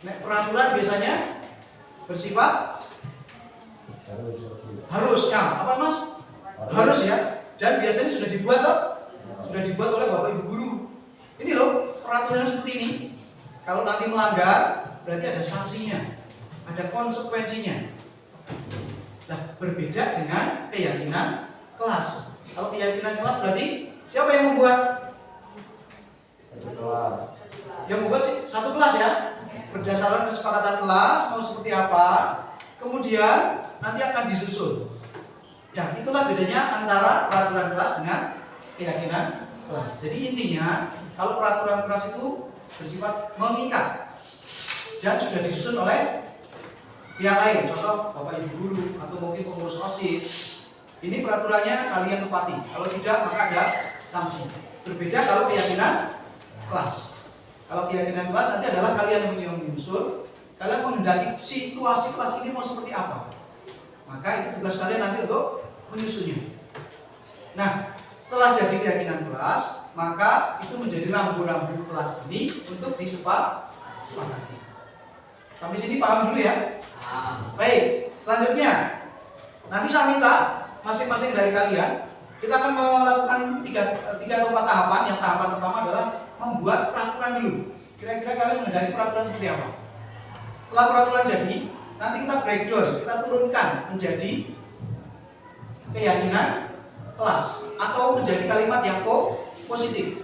[SPEAKER 1] Nah, peraturan biasanya bersifat harus. Ya, apa Mas? Harus ya. Dan biasanya sudah dibuat oleh Bapak Ibu guru. Ini loh peraturan seperti ini. Kalau nanti melanggar berarti ada sanksinya, ada konsekuensinya. Nah, berbeda dengan keyakinan kelas. Kalau keyakinan kelas berarti siapa yang membuat? Yang membuat sih satu kelas ya. Berdasarkan kesepakatan kelas mau seperti apa, kemudian nanti akan disusun. Ya, itulah bedanya antara peraturan kelas dengan keyakinan kelas. Jadi intinya, kalau peraturan kelas itu bersifat mengikat dan sudah disusun oleh pihak lain, contoh Bapak Ibu guru atau mungkin pengurus OSIS. Ini peraturannya kalian tepati. Kalau tidak, maka ada sanksi. Berbeda kalau keyakinan kelas. Kalau keyakinan kelas nanti adalah kalian yang menyusun, kalian menghendaki situasi kelas ini mau seperti apa. Maka itu tugas kalian nanti untuk menyusunnya. Nah, setelah jadi keyakinan kelas, maka itu menjadi rambu-rambu kelas ini untuk disepakati. Sampai sini paham dulu ya? Baik, selanjutnya nanti saya minta masing-masing dari kalian, kita akan melakukan tiga atau 4 tahapan. Yang tahapan pertama adalah membuat peraturan dulu. Kira-kira kalian menghendaki peraturan seperti apa? Setelah peraturan jadi, nanti kita breakdown, kita turunkan menjadi keyakinan kelas atau menjadi kalimat yang positif.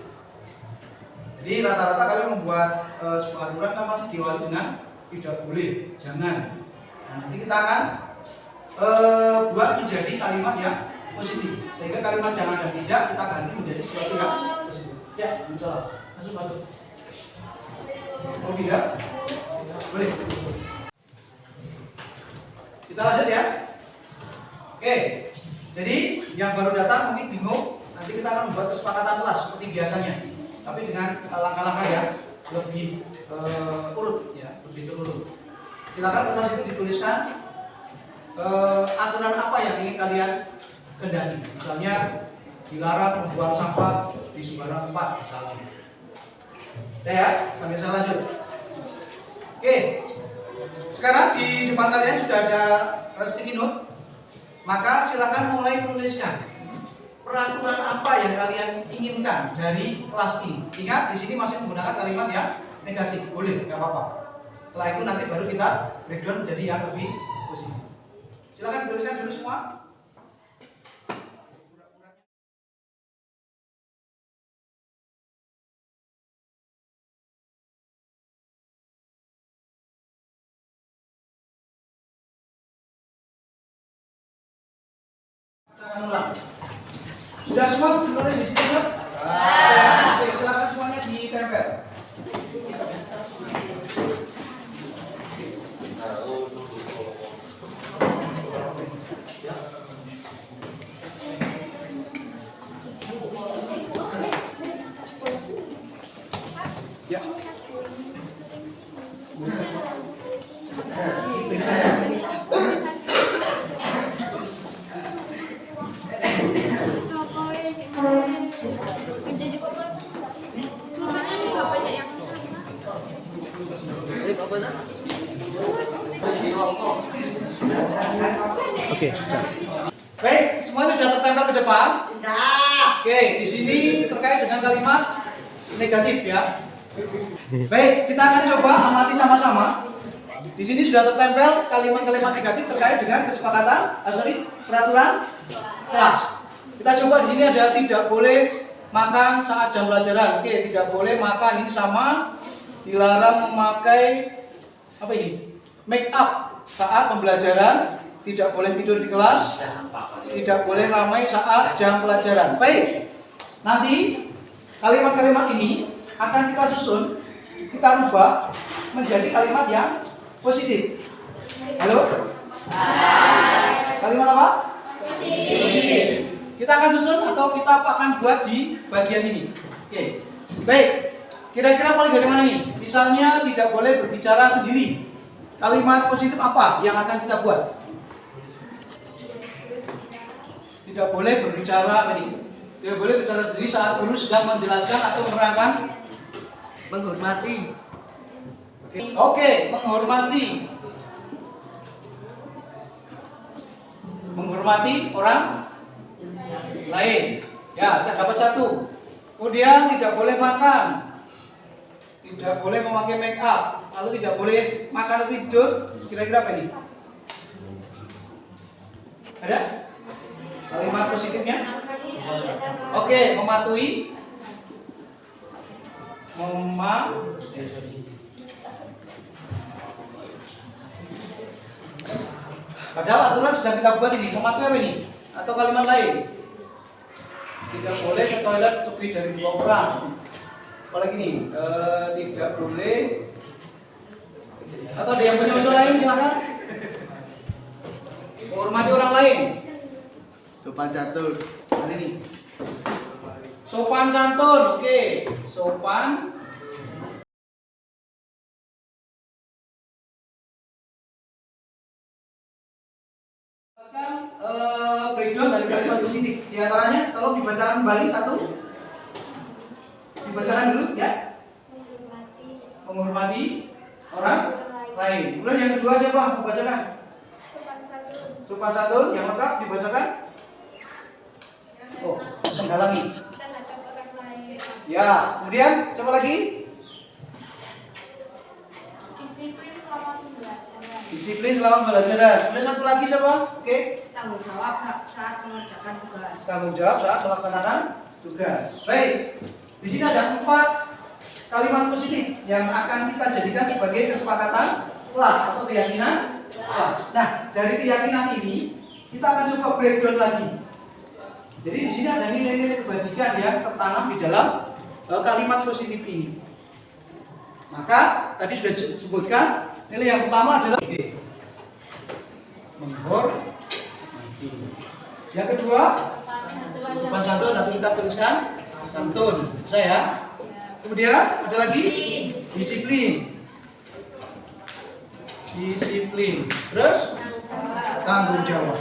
[SPEAKER 1] Jadi rata-rata kalian membuat sebuah aturan kan pasti diawali dengan tidak boleh, jangan. Nah, nanti kita akan buat menjadi kalimat yang positif, sehingga kalimat jangan dan tidak kita ganti menjadi sesuatu yang positif. Ya, mencoba. Masuk. Oh tidak? Boleh. Kita lanjut ya. Oke. Jadi yang baru datang mungkin bingung, nanti kita akan membuat kesepakatan kelas seperti biasanya, tapi dengan langkah-langkah yang lebih urut, ya, lebih terurut. Silakan kertas itu dituliskan aturan apa yang ingin kalian kendaki. Misalnya dilarang membuang sampah di sembarang tempat, misalnya. Ya, kami bisa lanjut. Oke, sekarang di depan kalian sudah ada sticky note. Maka silakan mulai menuliskan peraturan apa yang kalian inginkan dari kelas ini. Ingat, di sini masih menggunakan kalimat yang negatif, boleh, nggak apa-apa. Setelah itu nanti baru kita breakdown menjadi yang lebih positif. Silakan tuliskan dulu semua. Jangan ulang. Sudah semua menulis di sini? Oke, silakan semuanya ditempel. Ya. Oke, baik, semuanya sudah tertempel ke depan. Oke, di sini terkait dengan kalimat negatif ya. Baik, kita akan coba amati sama-sama. Di sini sudah tertempel kalimat-kalimat negatif terkait dengan kesepakatan, peraturan kelas. Kita coba di sini ada tidak boleh makan saat jam pelajaran. Oke, tidak boleh makan ini sama dilarang memakai apa ini? Make up saat pembelajaran, tidak boleh tidur di kelas, tidak boleh ramai saat jam pelajaran. Baik, nanti kalimat-kalimat ini akan kita susun, kita rubah menjadi kalimat yang positif. Halo? Kalimat apa? Positif. Kita akan susun atau kita akan buat di bagian ini. Oke. Baik. Kira-kira mulai dari mana nih? Misalnya tidak boleh berbicara sendiri. Kalimat positif apa yang akan kita buat? Tidak boleh berbicara ini. Tidak boleh bicara sendiri saat guru sedang menjelaskan atau menerangkan.
[SPEAKER 7] Menghormati.
[SPEAKER 1] Oke, menghormati. Menghormati orang lain. Ya, kita dapat satu. Kemudian tidak boleh makan. Tidak boleh memakai make up. Lalu tidak boleh makan atau tidur. Kira-kira apa ini? Ada? Kalimat positifnya? Oke, mematuhi. Padahal aturan sedang kita buat ini. Mematuhi apa ini? Atau kalimat lain? Tidak boleh ke toilet lebih dari 2 orang. Apalagi nih, tidak boleh. Atau ada yang punya usul lain, silakan. Menghormati orang lain.
[SPEAKER 6] Sopan santun.
[SPEAKER 1] Ini. Sopan santun, oke. Sopan. Breakdown dari kalimat positif. Di antaranya, tolong dibacakan kembali satu. Dibacakan dulu, ya. Menghormati orang lain. Kemudian yang kedua siapa? Membacakan. Sopan santun. Yang lengkap dibacakan. Oh, menghalangi. Ya, kemudian siapa lagi? Disiplin selama pembelajaran. Kemudian satu lagi siapa? Oke.
[SPEAKER 2] Tanggung jawab saat mengerjakan tugas.
[SPEAKER 1] Tanggung jawab saat melaksanakan tugas. Baik. Di sini ada 4 kalimat positif yang akan kita jadikan sebagai kesepakatan kelas atau keyakinan kelas. Nah, dari keyakinan ini kita akan coba breakdown lagi. Jadi di sini ada nilai-nilai kebajikan yang tertanam di dalam kalimat positif ini. Maka tadi sudah disebutkan nilai yang pertama adalah menghormati. Yang kedua, sopan santun. Nanti kita tuliskan santun. Bisa ya. Kemudian ada lagi disiplin. Disiplin. Terus tanggung jawab.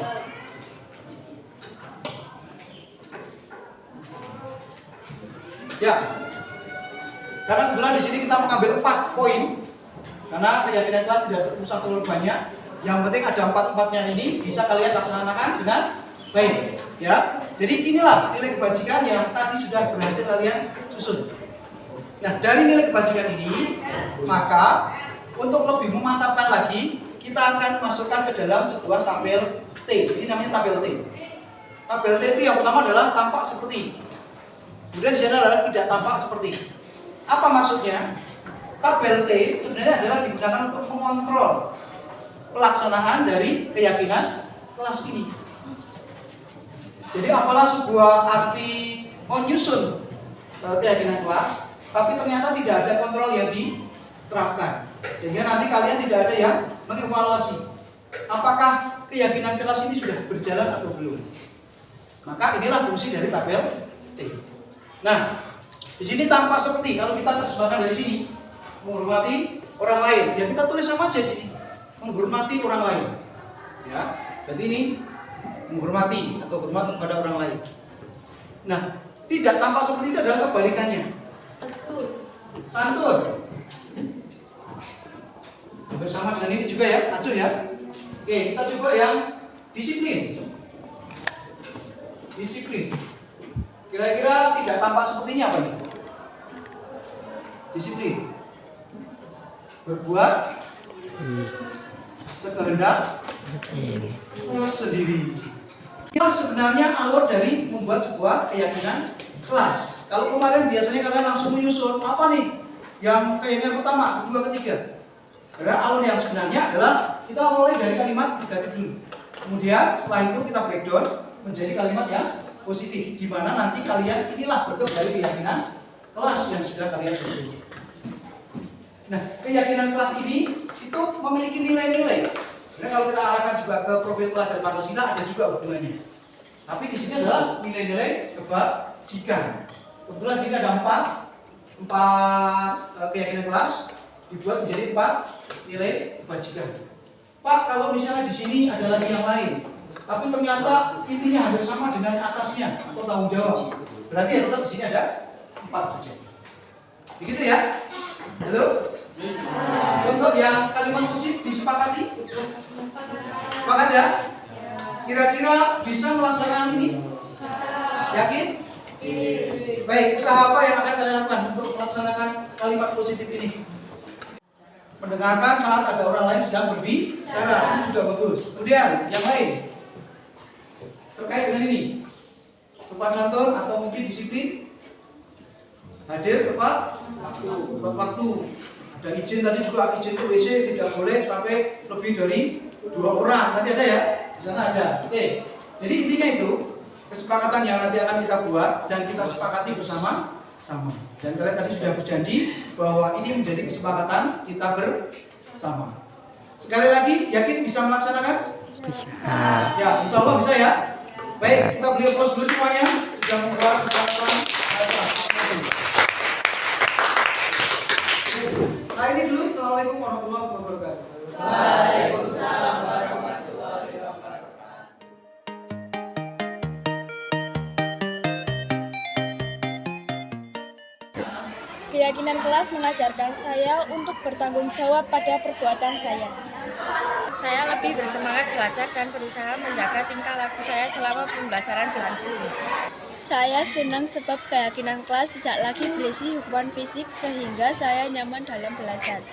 [SPEAKER 1] Ya. Karena kebetulan di sini kita mengambil 4 poin. Karena keyakinan kelas tidak usah terlalu banyak. Yang penting ada 4-4-nya ini bisa kalian laksanakan dengan baik. Ya. Jadi inilah nilai kebajikan yang tadi sudah berhasil kalian susun. Nah, dari nilai kebajikan ini, maka untuk lebih memantapkan lagi, kita akan masukkan ke dalam sebuah tabel T. Ini namanya tabel T. Tabel T itu yang pertama adalah tampak seperti. Kemudian di sana adalah tidak tampak seperti. Apa maksudnya? Tabel T sebenarnya adalah digunakan untuk mengontrol pelaksanaan dari keyakinan kelas ini. Jadi apalah sebuah arti menyusun keyakinan kelas, tapi ternyata tidak ada kontrol yang diterapkan. Sehingga nanti kalian tidak ada yang mengevaluasi apakah keyakinan kelas ini sudah berjalan atau belum. Maka inilah fungsi dari tabel T. Nah, di sini tampak seperti kalau kita terjemahkan dari sini menghormati orang lain, ya kita tulis sama aja di sini menghormati orang lain. Ya, jadi ini menghormati atau hormat kepada orang lain. Nah, tidak tampak seperti itu adalah kebalikannya. Santun. Bersama dengan ini juga ya, acuh ya. Oke, kita coba yang disiplin. Disiplin. Kira-kira tidak tampak sepertinya apa nih? Disiplin. Berbuat sekehendak sendiri. Itu sebenarnya alur dari membuat sebuah keyakinan kelas. Kalau kemarin biasanya kalian langsung menyusun apa nih? Yang keyakinan pertama, kedua, ketiga. Karena alur yang sebenarnya adalah kita mulai dari kalimat negatif dulu. Kemudian setelah itu kita breakdown menjadi kalimat yang positif, di mana nanti kalian inilah bentuk dari keyakinan kelas yang sudah kalian susun. Nah, keyakinan kelas ini itu memiliki nilai-nilai. Sebenarnya kalau kita arahkan juga ke profil pelajar Pancasila ada juga hubungannya. Tapi di sini adalah nilai-nilai kebajikan. Kebetulan sini ada 4 keyakinan kelas dibuat menjadi 4 nilai kebajikan. Pak, kalau misalnya di sini ada lagi yang lain, tapi ternyata intinya hampir sama dengan atasnya atau tanggung jawab, berarti ya tetap di sini ada 4 saja. Begitu ya? Halo? Untuk yang kalimat positif disepakati? Sepakat ya? Kira-kira bisa melaksanakan ini? Yakin? Baik, usaha apa yang akan kalian lakukan untuk melaksanakan kalimat positif ini? Mendengarkan saat ada orang lain sedang berbicara, itu sudah bagus. Kemudian yang lain terkait dengan ini, sopan santun atau mungkin disiplin, hadir tepat waktu. Ada izin tadi juga, izin ke WC tidak boleh sampai lebih dari 2 orang. Tadi ada ya, di sana ada. Oke. Jadi intinya itu kesepakatan yang nanti akan kita buat dan kita sepakati bersama-sama. Dan kalian tadi sudah berjanji bahwa ini menjadi kesepakatan kita bersama. Sekali lagi, yakin bisa melaksanakan? Bisa. Ya, insya Allah bisa ya. Baik, kita beli close dulu semuanya. Sudah membuat kesepakatan. Nah ini dulu. Assalamualaikum warahmatullahi wabarakatuh. Waalaikumsalam warahmatullahi wabarakatuh.
[SPEAKER 9] Keyakinan kelas mengajarkan saya untuk bertanggung jawab pada perbuatan saya. Saya lebih bersemangat belajar dan berusaha menjaga tingkah laku saya selama pembelajaran berlangsung. Saya senang sebab keyakinan kelas tidak lagi berisi hukuman fisik sehingga saya nyaman dalam belajar.